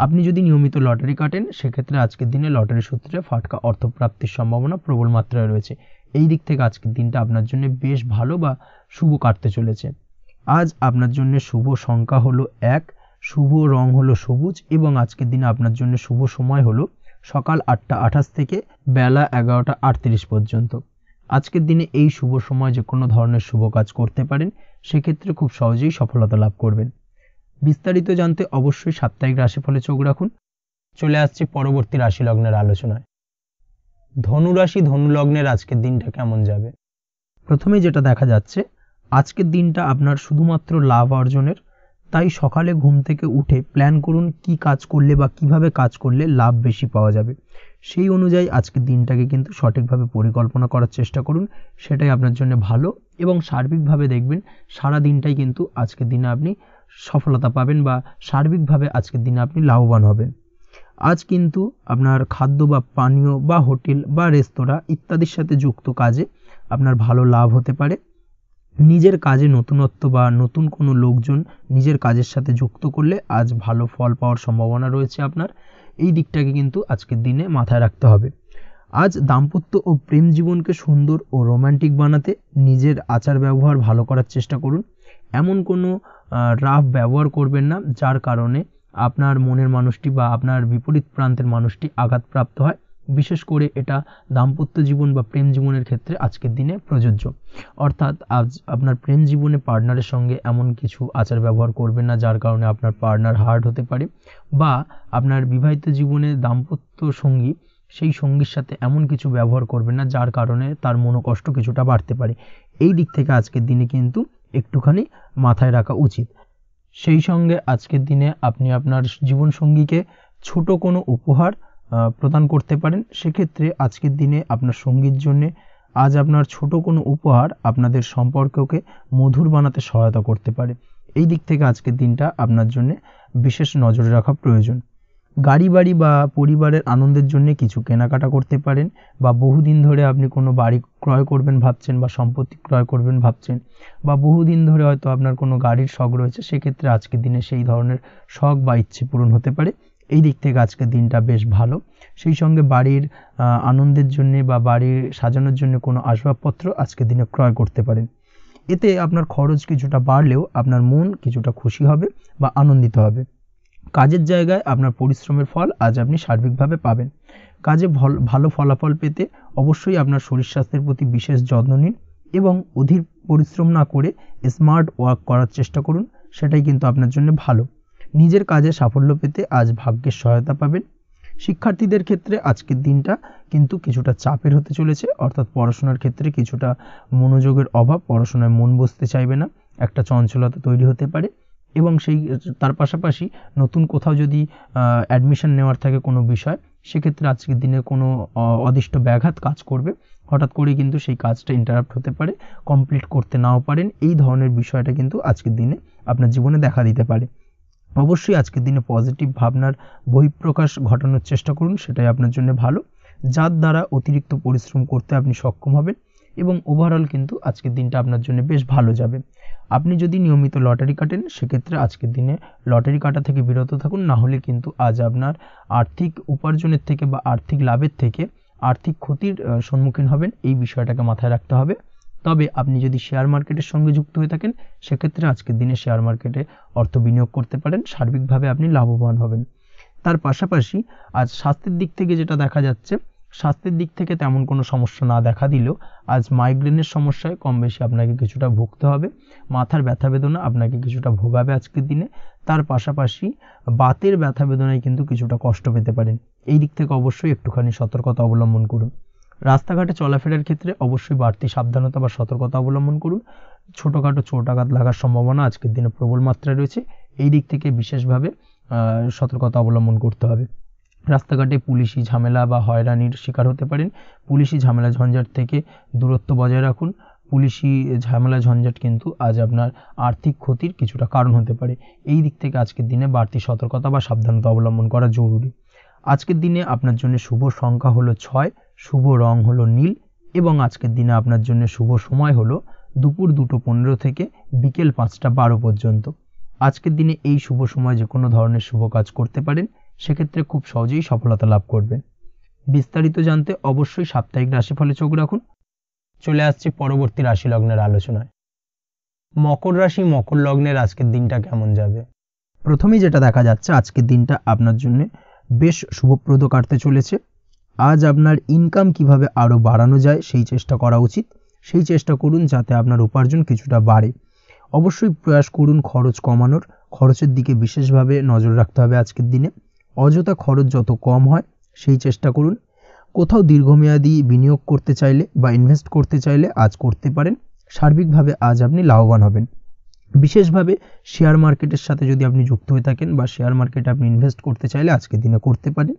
Speaker 1: আপনি যদি নিয়মিত লটারি কাটেন, সেক্ষেত্রে আজকের দিনে লটারি সূত্রে ফাটকা অর্থপ্রাপ্তির সম্ভাবনা প্রবল মাত্রায় রয়েছে। এই দিক থেকে আজকের দিনটা আপনার জন্য বেশ ভালো বা শুভ কাটতে চলেছে। আজ আপনার জন্য শুভ সংখ্যা হলো 1, শুভ রং হলো সবুজ এবং আজকের দিনে আপনার জন্য শুভ সময় হলো সকাল 8টা 28 থেকে বেলা 11টা 38 পর্যন্ত। আজকের দিনে এই শুভ সময় যে কোনো ধরনের শুভ কাজ করতে পারেন, সেক্ষেত্রে খুব সহজেই সফলতা লাভ করবেন। বিস্তারিত জানতে অবশ্যই সাপ্তাহিক রাশিফলে চোখ রাখুন। চলে আসছি পরবর্তী রাশি লগ্নের আলোচনায়। ধনুরাশি ধনু লগ্নের আজকের দিনটা কেমন যাবে? প্রথমে যেটা দেখা যাচ্ছে, আজকের দিনটা আপনার শুধুমাত্র লাভ অর্জনের। তাই সকালে ঘুম থেকে উঠে প্ল্যান করুন কি কাজ করলে বা কিভাবে কাজ করলে লাভ বেশি পাওয়া যাবে। সেই অনুযায়ী আজকের দিনটাকে কিন্তু সঠিকভাবে পরিকল্পনা করার চেষ্টা করুন, সেটাই আপনার জন্য ভালো। এবং সার্বিকভাবে দেখবেন সারা দিনটাই কিন্তু আজকের দিনে আপনি সফলতা পাবেন বা সার্বিকভাবে আজকের দিনে আপনি লাভবান হবেন। আজ কিন্তু আপনার খাদ্য বা পানীয় বা হোটেল বা রেস্তোরাঁ ইত্যাদির সাথে যুক্ত কাজে আপনার ভালো লাভ হতে পারে। নিজের কাজে নতুনত্ব বা নতুন কোনো লোকজন নিজের কাজের সাথে যুক্ত করলে আজ ভালো ফল পাওয়ার সম্ভাবনা রয়েছে আপনার। এই দিকটাকে কিন্তু আজকের দিনে মাথায় রাখতে হবে। আজ দাম্পত্য ও প্রেম জীবনকে সুন্দর ও রোমান্টিক বানাতে নিজের আচার ব্যবহার ভালো করার চেষ্টা করুন। এমন কোনো রাফ ব্যবহার করবেন না যার কারণে আপনার মনের মানুষটি বা আপনার বিপরীত প্রান্তের মানুষটি আঘাতপ্রাপ্ত হয়। বিশেষ করে এটা দাম্পত্য জীবন বা প্রেম জীবনের ক্ষেত্রে আজকের দিনে প্রযোজ্য। অর্থাৎ আজ আপনার প্রেম জীবনে পার্টনারের সঙ্গে এমন কিছু আচার ব্যবহার করবেন না যার কারণে আপনার পার্টনার হার্ট হতে পারে, বা আপনার বিবাহিত জীবনে দাম্পত্য সঙ্গী সেই সঙ্গীর সাথে এমন কিছু ব্যবহার করবেন না যার কারণে তার মনোকষ্ট কিছুটা বাড়তে পারে। এই দিক থেকে আজকের দিনে কিন্তু একটুখানি মাথায় রাখা উচিত। সেই সঙ্গে আজকের দিনে আপনি আপনার জীবনসঙ্গীকে ছোট কোনো উপহার প্রদান করতে পারেন। সেক্ষেত্রে আজকের দিনে আপনার সঙ্গীর জন্যে আজ আপনার ছোট কোনো উপহার আপনাদের সম্পর্ককে মধুর বানাতে সহায়তা করতে পারে। এই দিক থেকে আজকের দিনটা আপনার জন্য বিশেষ নজরে রাখা প্রয়োজন। গাড়ি বাড়ি বা পরিবারের আনন্দের জন্য কিছু কেনাকাটা করতে পারেন, বা বহুদিন ধরে আপনি কোনো বাড়ি ক্রয় করবেন ভাবছেন বা সম্পত্তি ক্রয় করবেন ভাবছেন, বা বহুদিন ধরে হয়তো আপনার কোনো গাড়ির শখ রয়েছে, সেক্ষেত্রে আজকের দিনে সেই ধরনের শখ বা ইচ্ছে পূরণ হতে পারে। এই দিক থেকে আজকের দিনটা বেশ ভালো। সেই সঙ্গে বাড়ির আনন্দের জন্যে বা বাড়ির সাজানোর জন্য কোনো আসবাবপত্র আজকের দিনে ক্রয় করতে পারেন। এতে আপনার খরচ কিছুটা বাড়লেও আপনার মন কিছুটা খুশি হবে বা আনন্দিত হবে। কাজের জায়গায় আপনার পরিশ্রমের ফল আজ আপনি সার্বিকভাবে পাবেন। কাজে ভালো ফলাফল পেতে অবশ্যই আপনার শরীর স্বাস্থ্যের প্রতি বিশেষ যত্ন নিন এবং অধীর পরিশ্রম না করে স্মার্ট ওয়ার্ক করার চেষ্টা করুন, সেটাই কিন্তু আপনার জন্য ভালো। নিজের কাজে সাফল্য পেতে আজ ভাগ্যের সহায়তা পাবেন। শিক্ষার্থীদের ক্ষেত্রে আজকের দিনটা কিন্তু কিছুটা চাপের হতে চলেছে, অর্থাৎ পড়াশোনার ক্ষেত্রে কিছুটা মনোযোগের অভাব, পড়াশোনায় মন বসতে চাইবে না, একটা চঞ্চলতা তৈরি হতে পারে। এবং তার পাশাপাশি নতুন কোথাও যদি অ্যাডমিশন নেওয়ার থাকে কোনো বিষয়, সেক্ষেত্রে আজকের দিনে কোনো অদিষ্ট ব্যাঘাত কাজ করবে, হঠাৎ করেই কিন্তু সেই কাজটা ইন্টারাপ্ট হতে পারে, কমপ্লিট করতে নাও পারেন। এই ধরনের বিষয়টা কিন্তু আজকের দিনে আপনার জীবনে দেখা দিতে পারে। অবশ্যই আজকের দিনে পজিটিভ ভাবনার বহিঃপ্রকাশ ঘটানোর চেষ্টা করুন, সেটাই আপনার জন্য ভালো, যার দ্বারা অতিরিক্ত পরিশ্রম করতে আপনি সক্ষম হবেন এবং ওভারঅল কিন্তু আজকের দিনটা আপনার জন্য বেশ ভালো যাবে। আপনি যদি নিয়মিত লটারি কাটেন, সেক্ষেত্রে আজকের দিনে লটারি কাটা থেকে বিরত থাকুন, না হলে কিন্তু আজ আপনার আর্থিক উপার্জনের থেকে বা আর্থিক লাভের থেকে আর্থিক ক্ষতির সম্মুখীন হবেন, এই বিষয়টাকে মাথায় রাখতে হবে। তবে আপনি যদি শেয়ার মার্কেটের সঙ্গে যুক্ত হয়ে থাকেন, সেক্ষেত্রে আজকের দিনে শেয়ার মার্কেটে অর্থ বিনিয়োগ করতে পারেন, সার্বিকভাবে আপনি লাভবান হবেন। তার পাশাপাশি আজ স্বাস্থ্যের দিক থেকে যেটা দেখা যাচ্ছে, স্বাস্থ্যের দিক থেকে তেমন কোনো সমস্যা না দেখা দিলেও আজ মাইগ্রেনের সমস্যায় কম বেশি আপনাকে কিছুটা ভুগতে হবে, মাথার ব্যথা বেদনা আপনাকে কিছুটা ভোগাবে আজকের দিনে। তার পাশাপাশি বাতের ব্যথা বেদনায় কিন্তু কিছুটা কষ্ট পেতে পারেন, এই দিক থেকে অবশ্যই একটুখানি সতর্কতা অবলম্বন করুন। রাস্তাঘাটে চলাফেরার ক্ষেত্রে অবশ্যই বাড়তি সাবধানতা বা সতর্কতা অবলম্বন করুন। ছোটোখাটো চোট আঘাত লাগার সম্ভাবনা আজকের দিনে প্রবল মাত্রায় রয়েছে, এই দিক থেকে বিশেষভাবে সতর্কতা অবলম্বন করতে হবে। রাস্তাঘাটে পুলিশি ঝামেলা বা হয়রানির শিকার হতে পারেন, পুলিশি ঝামেলা ঝঞ্ঝাট থেকে দূরত্ব বজায় রাখুন। পুলিশি ঝামেলা ঝঞ্ঝাট কিন্তু আজ আপনার আর্থিক ক্ষতির কিছুটা কারণ হতে পারে, এই দিক থেকে আজকের দিনে বাড়তি সতর্কতা বা সাবধানতা অবলম্বন করা জরুরি। আজকের দিনে আপনার জন্য শুভ সংখ্যা হলো 6, শুভ রং হলো নীল এবং আজকের দিনে আপনার জন্য শুভ সময় হলো দুপুর 2:15 থেকে বিকেল 5:12 পর্যন্ত। আজকের দিনে এই শুভ সময় যে কোনো ধরনের শুভ কাজ করতে পারেন, সেক্ষেত্রে খুব সহজেই সফলতা লাভ করবেন। বিস্তারিত জানতে অবশ্যই সাপ্তাহিক রাশিফলে চোখ রাখুন। চলে আসছি পরবর্তী রাশি লগ্নের আলোচনায়। মকর রাশি মকর লগ্নের আজকের দিনটা কেমন যাবে? প্রথমেই যেটা দেখা যাচ্ছে, আজকের দিনটা আপনার জন্য বেশ শুভপ্রদ কাটতে চলেছে। আজ আপনার ইনকাম কিভাবে আরও বাড়ানো যায় সেই চেষ্টা করা উচিত, সেই চেষ্টা করুন যাতে আপনার উপার্জন কিছুটা বাড়ে। অবশ্যই প্রয়াস করুন খরচ কমানোর, খরচের দিকে বিশেষভাবে নজর রাখতে হবে আজকের দিনে। অযথা খরচ যত কম হয় সেই চেষ্টা করুন। কোথাও দীর্ঘমেয়াদী বিনিয়োগ করতে চাইলে বা ইনভেস্ট করতে চাইলে আজ করতে পারেন, সার্বিকভাবে আজ আপনি লাভবান হবেন। বিশেষভাবে শেয়ার মার্কেটের সাথে যদি আপনি যুক্ত হয়ে থাকেন বা শেয়ার মার্কেটে আপনি ইনভেস্ট করতে চাইলে আজকের দিনে করতে পারেন।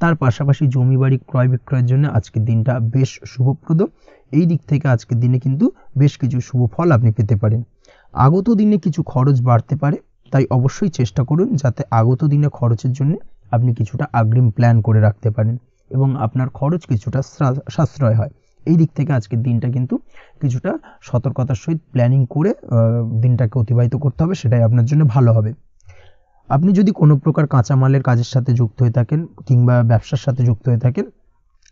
Speaker 1: তার পাশাপাশি জমি বাড়ি ক্রয় বিক্রয়ের জন্য আজকের দিনটা বেশ শুভপ্রদ, এই দিক থেকে আজকের দিনে কিন্তু বেশ কিছু শুভ ফল আপনি পেতে পারেন। আগত দিনে কিছু খরচ বাড়তে পারে, তাই অবশ্যই চেষ্টা করুন যাতে আগত দিনে খরচের জন্য আপনি কিছুটা অগ্রিম প্ল্যান করে রাখতে পারেন এবং আপনার খরচ কিছুটা সাশ্রয় হয়। এই দিক থেকে আজকের দিনটা কিন্তু কিছুটা সতর্কতার সহিত প্ল্যানিং করে দিনটাকে অতিবাহিত করতে হবে, সেটাই আপনার জন্য ভালো হবে। আপনি যদি কোনো প্রকার কাঁচামালের কাজের সাথে যুক্ত হয়ে থাকেন কিংবা ব্যবসার সাথে যুক্ত হয়ে থাকেন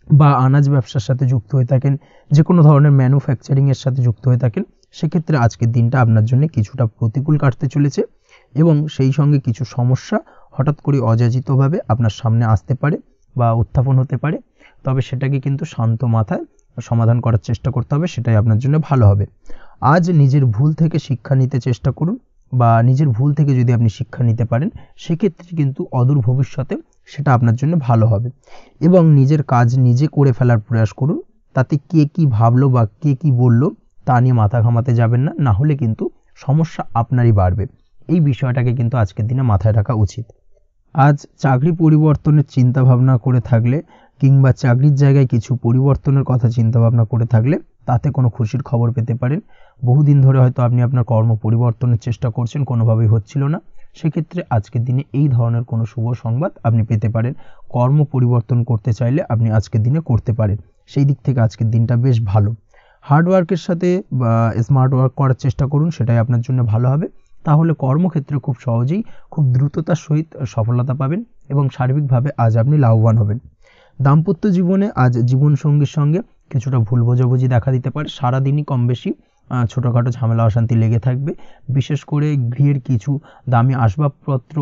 Speaker 1: বা আনাজ ব্যবসার সাথে যুক্ত হয়ে থাকেন, যে কোনো ধরনের ম্যানুফ্যাকচারিংয়ের সাথে যুক্ত হয়ে থাকেন, সেক্ষেত্রে আজকের দিনটা আপনার জন্য কিছুটা প্রতিকূল কাটতে চলেছে এবং সেই সঙ্গে কিছু সমস্যা হঠাৎ করে অযাচিতভাবে আপনার সামনে আসতে পারে বা উত্থাপন হতে পারে, তবে সেটাকে কিন্তু শান্ত মাথায় সমাধান করার চেষ্টা করতে হবে, সেটাই আপনার জন্য ভালো হবে। আজ নিজের ভুল থেকে শিক্ষা নিতে চেষ্টা করুন বা নিজের ভুল থেকে যদি আপনি শিক্ষা নিতে পারেন, সেক্ষেত্রে কিন্তু অদূর ভবিষ্যতে সেটা আপনার জন্য ভালো হবে এবং নিজের কাজ নিজে করে ফেলার প্রয়াস করুন। তাতে কে কি ভাবলো বা কে কি বললো তা নিয়ে মাথা ঘামাতে যাবেন না, না হলে কিন্তু সমস্যা আপনারই বাড়বে। এই বিষয়টাকে কিন্তু আজকের দিনে মাথায় রাখা উচিত। আজ চাকরি পরিবর্তনের চিন্তা ভাবনা করে থাকলে কিংবা চাকরির জায়গায় কিছু পরিবর্তনের কথা চিন্তা ভাবনা করে থাকলে তাতে কোনো খুশির খবর পেতে পারেন। বহুদিন ধরে হয়তো আপনি আপনার কর্ম পরিবর্তনের চেষ্টা করছেন, কোনোভাবেই হচ্ছিল না, সেক্ষেত্রে আজকের দিনে এই ধরনের কোনো শুভ সংবাদ আপনি পেতে পারেন। কর্ম পরিবর্তন করতে চাইলে আপনি আজকের দিনে করতে পারেন, সেই দিক থেকে আজকের দিনটা বেশ ভালো। হার্ডওয়ার্কের সাথে বা স্মার্ট ওয়ার্ক করার চেষ্টা করুন, সেটাই আপনার জন্য ভালো হবে। তাহলে কর্মক্ষেত্রে খুব সহজেই খুব দ্রুততার সহিত সফলতা পাবেন এবং সার্বিকভাবে আজ আপনি লাভবান হবেন। দাম্পত্য জীবনে আজ জীবনসঙ্গীর সঙ্গে কিছুটা ভুল বোঝাবুঝি দেখা দিতে পারে, সারাদিনই কম বেশি ছোটোখাটো ঝামেলা অশান্তি লেগে থাকবে। বিশেষ করে গৃহের কিছু দামি আসবাবপত্র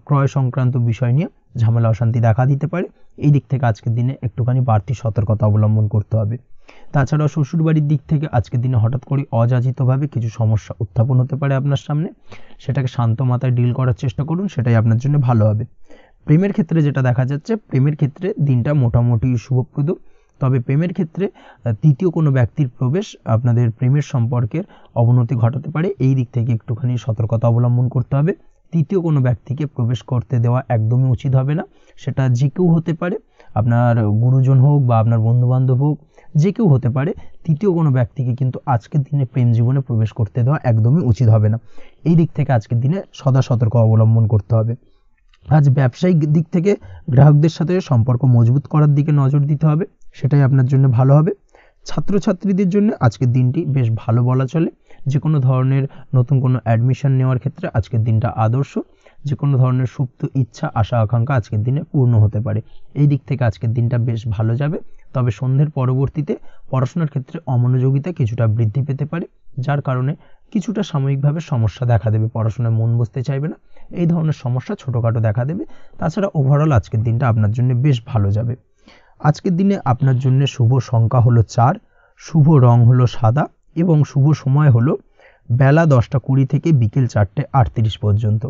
Speaker 1: ক্রয় সংক্রান্ত বিষয় নিয়ে ঝামেলা অশান্তি দেখা দিতে পারে, এই দিক থেকে আজকের দিনে একটুখানি বাড়তি সতর্কতা অবলম্বন করতে হবে। তাছাড়াও শ্বশুরবাড়ির দিক থেকে আজকের দিনে হঠাৎ করে অযাচিতভাবে কিছু সমস্যা উত্থাপন হতে পারে আপনার সামনে, সেটাকে শান্ত মাথায় ডিল করার চেষ্টা করুন, সেটাই আপনার জন্য ভালো হবে। প্রেমের ক্ষেত্রে যেটা দেখা যাচ্ছে, প্রেমের ক্ষেত্রে দিনটা মোটামুটি শুভপ্রদ। তবে প্রেমের ক্ষেত্রে তৃতীয় কোনো ব্যক্তির প্রবেশ আপনাদের প্রেমের সম্পর্কের অবনতি ঘটাতে পারে। এই দিক থেকে একটুখানি সতর্কতা অবলম্বন করতে হবে। তৃতীয় কোনো ব্যক্তিকে প্রবেশ করতে দেওয়া একদমই উচিত হবে না। সেটা যে কেউ হতে পারে, আপনার গুরুজন হোক বা আপনার বন্ধুবান্ধব হোক, যে কেউ হতে পারে। তৃতীয় কোনো ব্যক্তিকে কিন্তু আজকের দিনে প্রেম জীবনে প্রবেশ করতে দেওয়া একদমই উচিত হবে না। এই দিক থেকে আজকের দিনে সদা সতর্ক অবলম্বন করতে হবে। আজ ব্যবসায়িক দিক থেকে গ্রাহকদের সাথে সম্পর্ক মজবুত করার দিকে নজর দিতে হবে, সেটাই আপনার জন্য ভালো হবে। ছাত্রছাত্রীদের জন্য আজকের দিনটি বেশ ভালো বলা চলে। যে কোনো ধরনের নতুন কোনো অ্যাডমিশন নেওয়ার ক্ষেত্রে আজকের দিনটা আদর্শ। যে কোনো ধরনের সুপ্ত ইচ্ছা, আশা আকাঙ্ক্ষা আজকের দিনে পূর্ণ হতে পারে। এই দিক থেকে আজকের দিনটা বেশ ভালো যাবে। তবে সন্ধ্যের পরবর্তীতে পড়াশোনার ক্ষেত্রে অমনোযোগিতা কিছুটা বৃদ্ধি পেতে পারে, যার কারণে কিছুটা সাময়িকভাবে সমস্যা দেখা দেবে, পড়াশোনায় মন বসতে চাইবে না, এই ধরনের সমস্যা ছোটোখাটো দেখা দেবে। তাছাড়া ওভারঅল আজকের দিনটা আপনার জন্য বেশ ভালো যাবে। আজকের দিনে আপনার জন্য শুভ সংখ্যা হলো 4, শুভ রং হলো সাদা এবং শুভ সময় হলো বেলা 10টা 20 থেকে বিকেল 4টে 38 পর্যন্ত।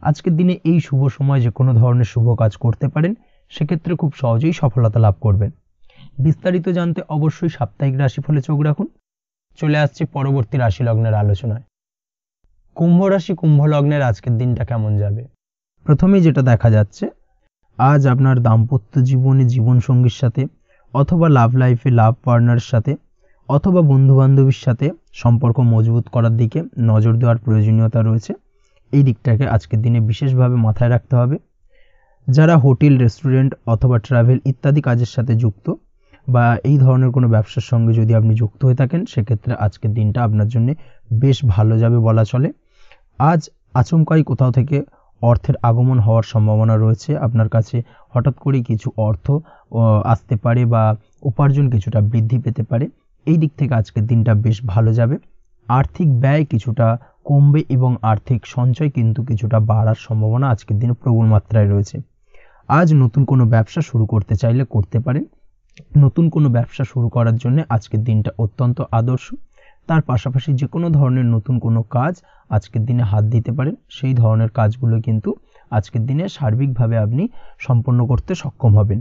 Speaker 1: আজকের দিনে এই শুভ সময় যে কোনো ধরনের শুভ কাজ করতে পারেন, সেক্ষেত্রে খুব সহজেই সফলতা লাভ করবেন। বিস্তারিত জানতে অবশ্যই সাপ্তাহিক রাশিফলে চোখ রাখুন। চলে আসছে পরবর্তী রাশি লগ্নের আলোচনায়। কুম্ভ রাশি কুম্ভ লগ্নের আজকের দিনটা কেমন যাবে? প্রথমেই যেটা দেখা যাচ্ছে, আজ আপনার দাম্পত্য জীবনে জীবনসঙ্গীর সাথে অথবা লাভ লাইফে লাভ পার্টনারের সাথে অথবা বন্ধুবান্ধবীর সাথে সম্পর্ক মজবুত করার দিকে নজর দেওয়ার প্রয়োজনীয়তা রয়েছে। এই দিকটাকে আজকের দিনে বিশেষভাবে মাথায় রাখতে হবে। যারা হোটেল, রেস্টুরেন্ট অথবা ট্রাভেল ইত্যাদি কাজের সাথে যুক্ত বা এই ধরনের কোনো ব্যবসার সঙ্গে যদি আপনি যুক্ত হয়ে থাকেন, সেক্ষেত্রে আজকের দিনটা আপনার জন্য বেশ ভালো যাবে বলা চলে। আজ আচমকাই কোথাও থেকে অর্থের আগমন হওয়ার সম্ভাবনা রয়েছে। আপনার কাছে হঠাৎ করেই কিছু অর্থ আসতে পারে বা উপার্জন কিছুটা বৃদ্ধি পেতে পারে। এই দিক থেকে আজকের দিনটা বেশ ভালো যাবে। আর্থিক ব্যয় কিছুটা কমবে এবং আর্থিক সঞ্চয় কিন্তু কিছুটা বাড়ার সম্ভাবনা আজকের দিনে প্রবল মাত্রায় রয়েছে। আজ নতুন কোনো ব্যবসা শুরু করতে চাইলে করতে পারেন। নতুন কোনো ব্যবসা শুরু করার জন্য আজকের দিনটা অত্যন্ত আদর্শ। তার পাশাপাশি যে কোনো ধরনের নতুন কোনো কাজ আজকের দিনে হাত দিতে পারেন। সেই ধরনের কাজগুলো কিন্তু আজকের দিনে সার্বিকভাবে আপনি সম্পন্ন করতে সক্ষম হবেন।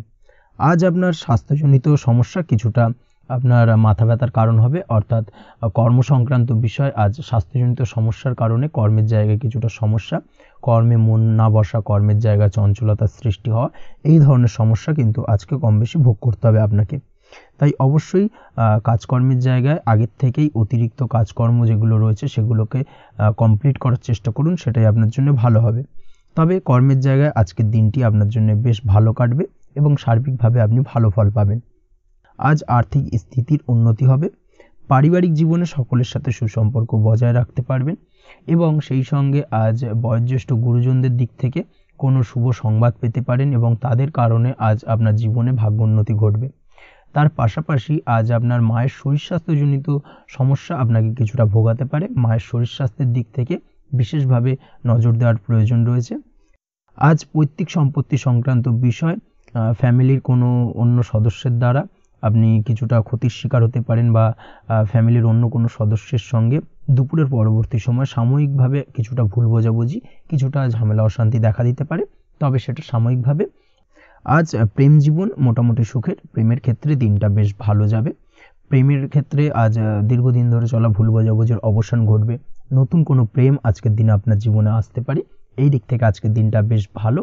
Speaker 1: আজ আপনার স্বাস্থ্যজনিত সমস্যা কিছুটা আপনার মাথা ব্যথার কারণ হবে, অর্থাৎ কর্মসংক্রান্ত বিষয়। আজ স্বাস্থ্যজনিত সমস্যার কারণে কর্মের জায়গায় কিছুটা সমস্যা, কর্মে মন না বসা, কর্মের জায়গায় চঞ্চলতার সৃষ্টি হওয়া, এই ধরনের সমস্যা কিন্তু আজকে কম বেশি ভোগ করতে হবে আপনাকে। তাই অবশ্যই কাজকর্মের জায়গায় আগের থেকেই অতিরিক্ত কাজকর্ম যেগুলো রয়েছে সেগুলোকে কমপ্লিট করার চেষ্টা করুন, সেটাই আপনার জন্য ভালো হবে। তবে কর্মের জায়গায় আজকের দিনটি আপনার জন্য বেশ ভালো কাটবে এবং সার্বিকভাবে আপনি ভালো ফল পাবেন। আজ আর্থিক স্থিতির উন্নতি হবে। পারিবারিক জীবনে সকলের সাথে সুসম্পর্ক বজায় রাখতে পারবেন এবং সেই সঙ্গে আজ বয়োজ্যেষ্ঠ গুরুজনদের দিক থেকে কোনো শুভ সংবাদ পেতে পারেন এবং তাদের কারণে আজ আপনার জীবনে ভাগ্যোন্নতি ঘটবে। তার পাশাপাশি আজ আপনার মায়ের শরীর স্বাস্থ্যজনিত সমস্যা আপনাকে কিছুটা ভোগাতে পারে। মায়ের শরীর স্বাস্থ্যের দিক থেকে বিশেষভাবে নজর দেওয়ার প্রয়োজন রয়েছে। আজ পৈতৃক সম্পত্তি সংক্রান্ত বিষয়, ফ্যামিলির কোনো অন্য সদস্যের দ্বারা আপনি কিছুটা ক্ষতির শিকার হতে পারেন বা ফ্যামিলির অন্য কোনো সদস্যের সঙ্গে দুপুরের পরবর্তী সময় সাময়িকভাবে কিছুটা ভুল বোঝাবুঝি, কিছুটা ঝামেলা অশান্তি দেখা দিতে পারে, তবে সেটা সাময়িকভাবে। আজ প্রেম জীবন মোটামুটি সুখের। প্রেমের ক্ষেত্রে দিনটা বেশ ভালো যাবে। প্রেমের ক্ষেত্রে আজ দীর্ঘদিন ধরে চলা ভুল বোঝাবুঝির অবসান ঘটবে। নতুন কোনো প্রেম আজকের দিনে আপনার জীবনে আসতে পারে। এই দিক থেকে আজকের দিনটা বেশ ভালো।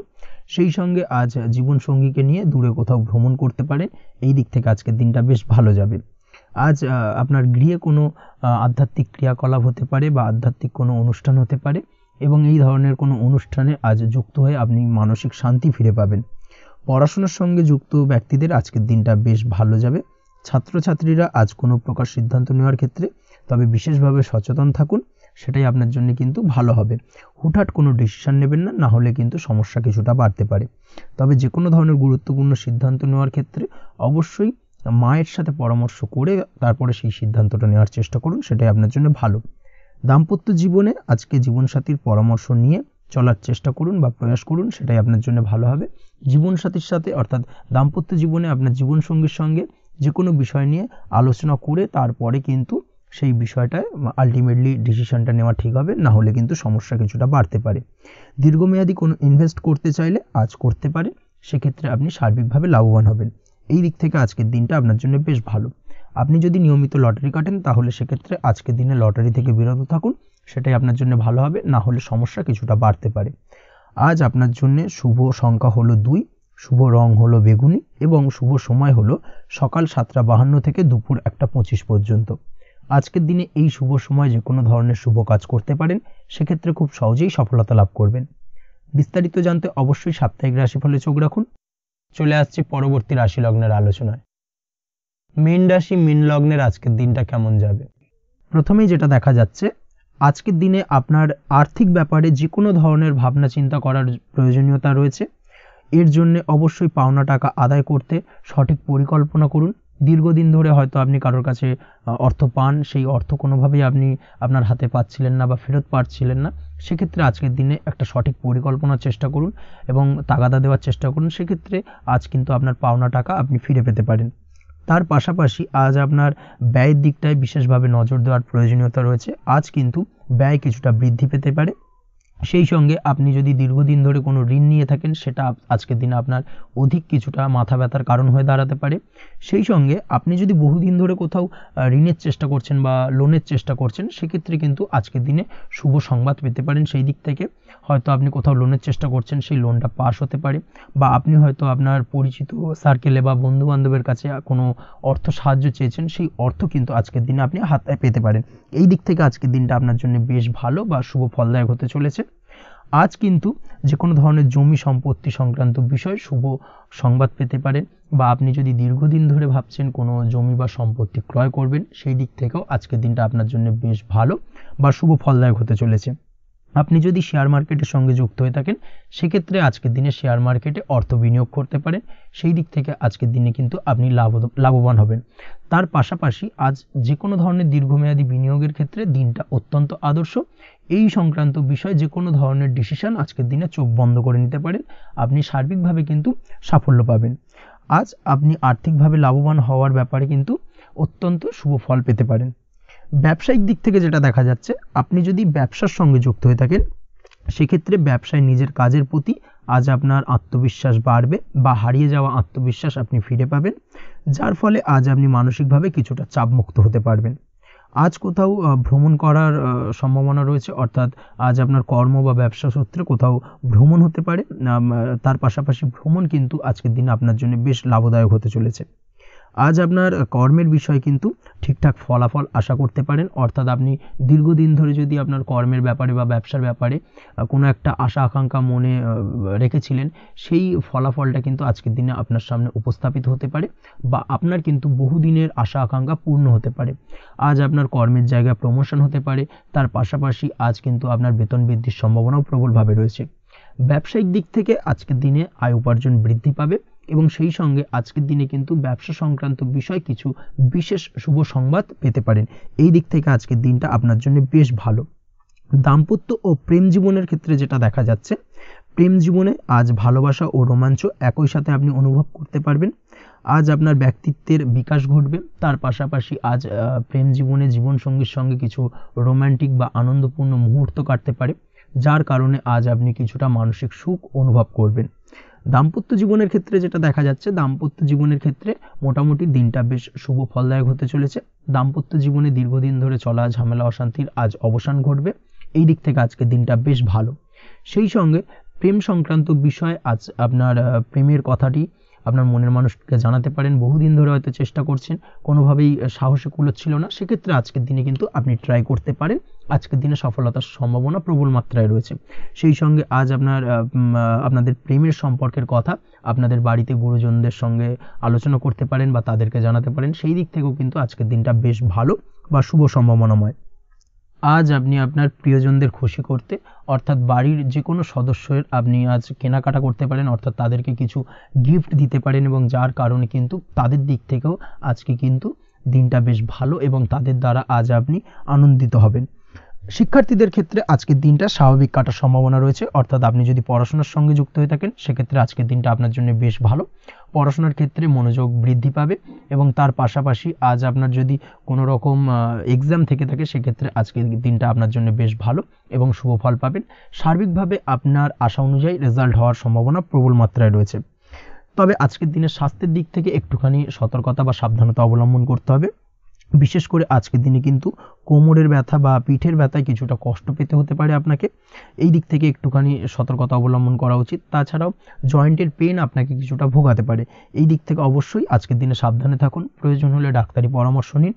Speaker 1: সেই সঙ্গে আজ জীবনসঙ্গীকে নিয়ে দূরে কোথাও ভ্রমণ করতে পারেন। এই দিক থেকে আজকের দিনটা বেশ ভালো যাবে। আজ আপনার গৃহে কোনো আধ্যাত্মিক ক্রিয়াকলাপ হতে পারে বা আধ্যাত্মিক কোনো অনুষ্ঠান হতে পারে এবং এই ধরনের কোনো অনুষ্ঠানে আজ যুক্ত হয়ে আপনি মানসিক শান্তি ফিরে পাবেন। পড়াশোনার সঙ্গে যুক্ত ব্যক্তিদের আজকের দিনটা বেশ ভালো যাবে। ছাত্রছাত্রীরা আজ কোনো প্রকার সিদ্ধান্ত নেওয়ার ক্ষেত্রে তবে বিশেষভাবে সচেতন থাকুন, সেটাই আপনার জন্য কিন্তু ভালো হবে। হুটহাট কোনো ডিসিশন নেবেন না, না হলে কিন্তু সমস্যা কিছুটা বাড়তে পারে। তবে যে কোনো ধরনের গুরুত্বপূর্ণ সিদ্ধান্ত নেওয়ার ক্ষেত্রে অবশ্যই মায়ের সাথে পরামর্শ করে তারপরে সেই সিদ্ধান্তটা নেওয়ার চেষ্টা করুন, সেটাই আপনার জন্য ভালো। দাম্পত্য জীবনে আজকে জীবনসাথীর পরামর্শ নিয়ে চলার চেষ্টা করুন বা প্রয়াস করুন, সেটাই আপনার জন্য ভালো হবে। জীবনসাথীর সাথে অর্থাৎ দাম্পত্য জীবনে আপনার জীবনসঙ্গীর সঙ্গে যে কোনো বিষয় নিয়ে আলোচনা করে তারপরে কিন্তু সেই বিষয়টায় আলটিমেটলি ডিসিশনটা নেওয়া ঠিক হবে, না হলে কিন্তু সমস্যা কিছুটা বাড়তে পারে। দীর্ঘমেয়াদী কোনো ইনভেস্ট করতে চাইলে আজ করতে পারে, সেক্ষেত্রে আপনি সার্বিকভাবে লাভবান হবেন। এই দিক থেকে আজকের দিনটা আপনার জন্য বেশ ভালো। আপনি যদি নিয়মিত লটারি কাটেন তাহলে সেক্ষেত্রে আজকের দিনে লটারি থেকে বিরত থাকুন, সেটাই আপনার জন্য ভালো হবে, না হলে সমস্যা কিছুটা বাড়তে পারে। আজ আপনার জন্য শুভ সংখ্যা হলো 2, শুভ রং হলো বেগুনি এবং শুভ সময় হলো সকাল 7:52 থেকে দুপুর 1:25 পর্যন্ত। আজকের দিনে এই শুভ সময় যে কোনো ধরনের শুভ কাজ করতে পারেন, সেক্ষেত্রে খুব সহজেই সফলতা লাভ করবেন। বিস্তারিত জানতে অবশ্যই সাপ্তাহিক রাশিফলে চোখ রাখুন। চলে আসছি পরবর্তী রাশি লগ্নের আলোচনায়। মীন রাশি মীন লগ্নের আজকের দিনটা কেমন যাবে? প্রথমেই যেটা দেখা যাচ্ছে, আজকের দিনে আপনার আর্থিক ব্যাপারে যে কোনো ধরনের ভাবনা চিন্তা করার প্রয়োজনীয়তা রয়েছে। এর জন্য অবশ্যই পাওনা টাকা আদায় করতে সঠিক পরিকল্পনা করুন। দীর্ঘদিন ধরে হয়তো আপনি কারোর কাছে অর্থ পান, সেই অর্থ কোনোভাবেই আপনি আপনার হাতে পাচ্ছিলেন না বা ফেরত পাচ্ছিলেন না, সেক্ষেত্রে আজকের দিনে একটা সঠিক পরিকল্পনার চেষ্টা করুন এবং তাগাদা দেওয়ার চেষ্টা করুন। সেক্ষেত্রে আজ কিন্তু আপনার পাওনা টাকা আপনি ফিরে পেতে পারেন। তার পাশাপাশি আজ আপনার ব্যয়ের দিকটায় বিশেষভাবে নজর দেওয়ার প্রয়োজনীয়তা রয়েছে। আজ কিন্তু ব্যয় কিছুটা বৃদ্ধি পেতে পারে। সেই সঙ্গে আপনি যদি দীর্ঘদিন ধরে কোনো ঋণ নিয়ে থাকেন, সেটা আজকের দিনে আপনার অধিক কিছুটা মাথা ব্যথার কারণ হয়ে দাঁড়াতে পারে। সেই সঙ্গে আপনি যদি বহুদিন ধরে কোথাও ঋণের চেষ্টা করছেন বা লোনের চেষ্টা করছেন, সেক্ষেত্রে কিন্তু আজকের দিনে শুভ সংবাদ পেতে পারেন। সেই দিক থেকে হয়তো আপনি কোথাও লোনের চেষ্টা করছেন, সেই লোনটা পাস হতে পারে, বা আপনি হয়তো আপনার পরিচিত সার্কেলে বা বন্ধু বান্ধবের কাছে কোনো অর্থ সাহায্য চেয়েছেন, সেই অর্থ কিন্তু আজকের দিনে আপনি হাতে পেতে পারেন। এই দিক থেকে আজকের দিনটা আপনার জন্য বেশ ভালো বা শুভ ফলদায়ক হতে চলেছে। আজ কিন্তু যে কোনো ধরনের জমি সম্পত্তি সংক্রান্ত বিষয় শুভ সংবাদ পেতে পারেন, বা আপনি যদি দীর্ঘদিন ধরে ভাবছেন কোনো জমি বা সম্পত্তি ক্রয় করবেন, সেই দিক থেকেও আজকের দিনটা আপনার জন্য বেশ ভালো বা শুভ ফলদায়ক হতে চলেছে। আপনি যদি শেয়ার মার্কেটের সঙ্গে যুক্ত হয়ে থাকেন, সেক্ষেত্রে আজকের দিনে শেয়ার মার্কেটে অর্থ বিনিয়োগ করতে পারেন। সেই দিক থেকে আজকের দিনে কিন্তু আপনি লাভবান হবেন। তার পাশাপাশি আজ যে কোনো ধরনের দীর্ঘমেয়াদী বিনিয়োগের ক্ষেত্রে দিনটা অত্যন্ত আদর্শ। এই সংক্রান্ত বিষয় যে কোনো ধরনের ডিসিশন আজকের দিনে চোখ বন্ধ করে নিতে পারেন, আপনি সার্বিকভাবে কিন্তু সাফল্য পাবেন। আজ আপনি আর্থিকভাবে লাভবান হওয়ার ব্যাপারে কিন্তু অত্যন্ত শুভ ফল পেতে পারেন। ব্যবসায়িক দিক থেকে যেটা দেখা যাচ্ছে, আপনি যদি ব্যবসার সঙ্গে যুক্ত হয়ে থাকেন, সেক্ষেত্রে ব্যবসায় নিজের কাজের প্রতি আজ আপনার আত্মবিশ্বাস বাড়বে বা হারিয়ে যাওয়া আত্মবিশ্বাস আপনি ফিরে পাবেন, যার ফলে আজ আপনি মানসিকভাবে কিছুটা চাপমুক্ত হতে পারবেন। আজ কোথাও ভ্রমণ করার সম্ভাবনা রয়েছে, অর্থাৎ আজ আপনার কর্ম বা ব্যবসা সূত্রে কোথাও ভ্রমণ হতে পারে। তার পাশাপাশি ভ্রমণ কিন্তু আজকের দিনে আপনার জন্য বেশ লাভদায়ক হতে চলেছে। আজ আপনার কর্মের বিষয়ে কিন্তু ঠিকঠাক ফলাফল আশা করতে পারেন, অর্থাৎ আপনি দীর্ঘদিন ধরে যদি আপনার কর্মের ব্যাপারে বা ব্যবসার ব্যাপারে কোনো একটা আশা আকাঙ্ক্ষা মনে রেখেছিলেন, সেই ফলাফলটা কিন্তু আজকের দিনে আপনার সামনে উপস্থাপিত হতে পারে, বা আপনার কিন্তু বহুদিনের আশা আকাঙ্ক্ষা পূর্ণ হতে পারে। আজ আপনার কর্মের জায়গায় প্রমোশন হতে পারে। তার পাশাপাশি আজ কিন্তু আপনার বেতন বৃদ্ধির সম্ভাবনাও প্রবলভাবে রয়েছে। ব্যবসায়িক দিক থেকে আজকের দিনে আয় উপার্জন বৃদ্ধি পাবে এবং সেই সঙ্গে আজকের দিনে কিন্তু ব্যবসা সংক্রান্ত বিষয় কিছু বিশেষ শুভ সংবাদ পেতে পারেন। এই দিক থেকে আজকের দিনটা আপনার জন্য বেশ ভালো। দাম্পত্য ও প্রেম জীবনের ক্ষেত্রে যেটা দেখা যাচ্ছে, প্রেম জীবনে আজ ভালোবাসা ও রোমাঞ্চ একই সাথে আপনি অনুভব করতে পারবেন। আজ আপনার ব্যক্তিত্বের বিকাশ ঘটবে। তার পাশাপাশি আজ প্রেম জীবনে জীবনসঙ্গীর সঙ্গে কিছু রোম্যান্টিক বা আনন্দপূর্ণ মুহূর্ত কাটতে পারে, যার কারণে আজ আপনি কিছুটা মানসিক সুখ অনুভব করবেন। দাম্পত্য জীবনের ক্ষেত্রে যেটা দেখা যাচ্ছে, দাম্পত্য জীবনের ক্ষেত্রে মোটামুটি দিনটা বেশ শুভ ফলদায়ক হতে চলেছে। দাম্পত্য জীবনে দীর্ঘদিন ধরে চলা ঝামেলা অশান্তির আজ অবসান ঘটবে। এই দিক থেকে আজকের দিনটা বেশ ভালো। সেই সঙ্গে প্রেম সংক্রান্ত বিষয় আজ আপনার প্রেমের কথাটি আপনার মনের মানুষকে জানাতে পারেন। বহুদিন ধরে হয়তো চেষ্টা করছেন, কোনোভাবেই সাহসে কুলোচ্ছিল না, সেক্ষেত্রে আজকের দিনে কিন্তু আপনি ট্রাই করতে পারেন। আজকের দিনে সফলতার সম্ভাবনা প্রবল মাত্রায় রয়েছে। সেই সঙ্গে আজ আপনাদের প্রেমের সম্পর্কের কথা আপনাদের বাড়িতে গুরুজনদের সঙ্গে আলোচনা করতে পারেন বা তাদেরকে জানাতে পারেন। সেই দিক থেকেও কিন্তু আজকের দিনটা বেশ ভালো বা শুভ সম্ভাবনাময়। আজ আপনি আপনার প্রিয়জনদের খুশি করতে, অর্থাৎ বাড়ির যে কোনো সদস্যের আপনি আজ কেনাকাটা করতে পারেন, অর্থাৎ তাদেরকে কিছু গিফট দিতে পারেন, এবং যার কারণে কিন্তু তাদের দিক থেকেও আজকে কিন্তু দিনটা বেশ ভালো এবং তাদের দ্বারা আজ আপনি আনন্দিত হবেন। শিক্ষার্থীদের ক্ষেত্রে আজকের দিনটা স্বাভাবিক কাটার সম্ভাবনা রয়েছে, অর্থাৎ আপনি যদি পড়াশোনার সঙ্গে যুক্ত হয়ে থাকেন সেক্ষেত্রে আজকের দিনটা আপনার জন্য বেশ ভালো। পড়াশোনার ক্ষেত্রে মনোযোগ বৃদ্ধি পাবে এবং তার পাশাপাশি আজ আপনার যদি কোনো রকম এক্সাম থেকে থাকে সেক্ষেত্রে আজকের দিনটা আপনার জন্য বেশ ভালো এবং শুভ ফল পাবেন। সার্বিকভাবে আপনার আশা অনুযায়ী রেজাল্ট হওয়ার সম্ভাবনা প্রবল মাত্রায় রয়েছে। তবে আজকের দিনে স্বাস্থ্যের দিক থেকে একটুখানি সতর্কতা বা সাবধানতা অবলম্বন করতে হবে। বিশেষ করে আজকের দিনে কিন্তু কোমরের ব্যথা বা পিঠের ব্যথায় কিছুটা কষ্ট পেতে হতে পারে আপনাকে, এই দিক থেকে একটুখানি সতর্কতা অবলম্বন করা উচিত। তাছাড়াও জয়েন্টের পেন আপনাকে কিছুটা ভোগাতে পারে, এই দিক থেকে অবশ্যই আজকের দিনে সাবধানে থাকুন, প্রয়োজন হলে ডাক্তারি পরামর্শ নিন।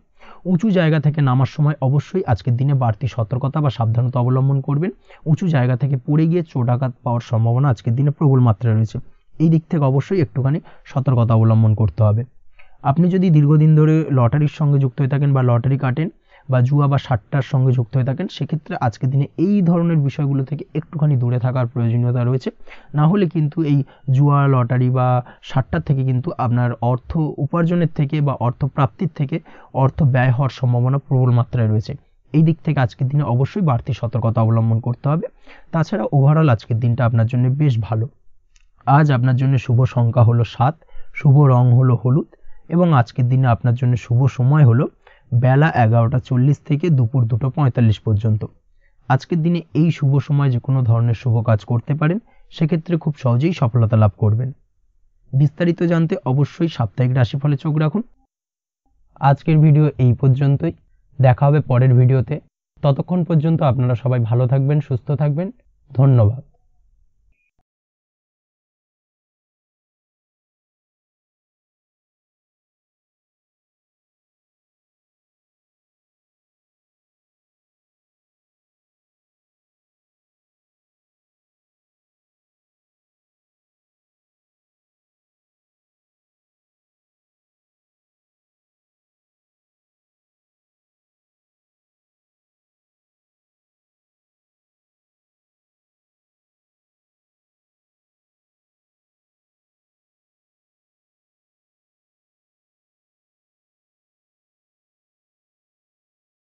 Speaker 1: উঁচু জায়গা থেকে নামার সময় অবশ্যই আজকের দিনে বাড়তি সতর্কতা বা সাবধানতা অবলম্বন করবেন। উঁচু জায়গা থেকে পড়ে গিয়ে চোটাঘাত পাওয়ার সম্ভাবনা আজকের দিনে প্রবল মাত্রায় রয়েছে, এই দিক থেকে অবশ্যই একটুখানি সতর্কতা অবলম্বন করতে হবে। আপনি যদি দীর্ঘদিন ধরে লটারির সঙ্গে যুক্ত হয়ে থাকেন বা লটারি কাটেন বা জুয়া বা সাট্টার সঙ্গে যুক্ত হয়ে থাকেন সেক্ষেত্রে আজকের দিনে এই ধরনের বিষয়গুলো থেকে একটুখানি দূরে থাকার প্রয়োজনীয়তা রয়েছে। না হলে কিন্তু এই জুয়া, লটারি বা সাট্টার থেকে কিন্তু আপনার অর্থ উপার্জনের থেকে বা অর্থ প্রাপ্তির থেকে অর্থ ব্যয় হওয়ার সম্ভাবনা প্রবল মাত্রায় রয়েছে, এই দিক থেকে আজকের দিনে অবশ্যই বাড়তি সতর্কতা অবলম্বন করতে হবে। তাছাড়া ওভারঅল আজকের দিনটা আপনার জন্য বেশ ভালো। আজ আপনার জন্য শুভ সংখ্যা হলো 7, শুভ রং হলো হলুদ এবং আজকের দিনে আপনার জন্য শুভ সময় হলো বেলা 11:40 থেকে দুপুর 2:45 পর্যন্ত। আজকের দিনে এই শুভ সময় যে কোনো ধরনের শুভ কাজ করতে পারেন, সেক্ষেত্রে খুব সহজেই সফলতা লাভ করবেন। বিস্তারিত জানতে অবশ্যই সাপ্তাহিক রাশিফলে চোখ রাখুন। আজকের ভিডিও এই পর্যন্তই, দেখা হবে পরের ভিডিওতে। ততক্ষণ পর্যন্ত আপনারা সবাই ভালো থাকবেন, সুস্থ থাকবেন। ধন্যবাদ।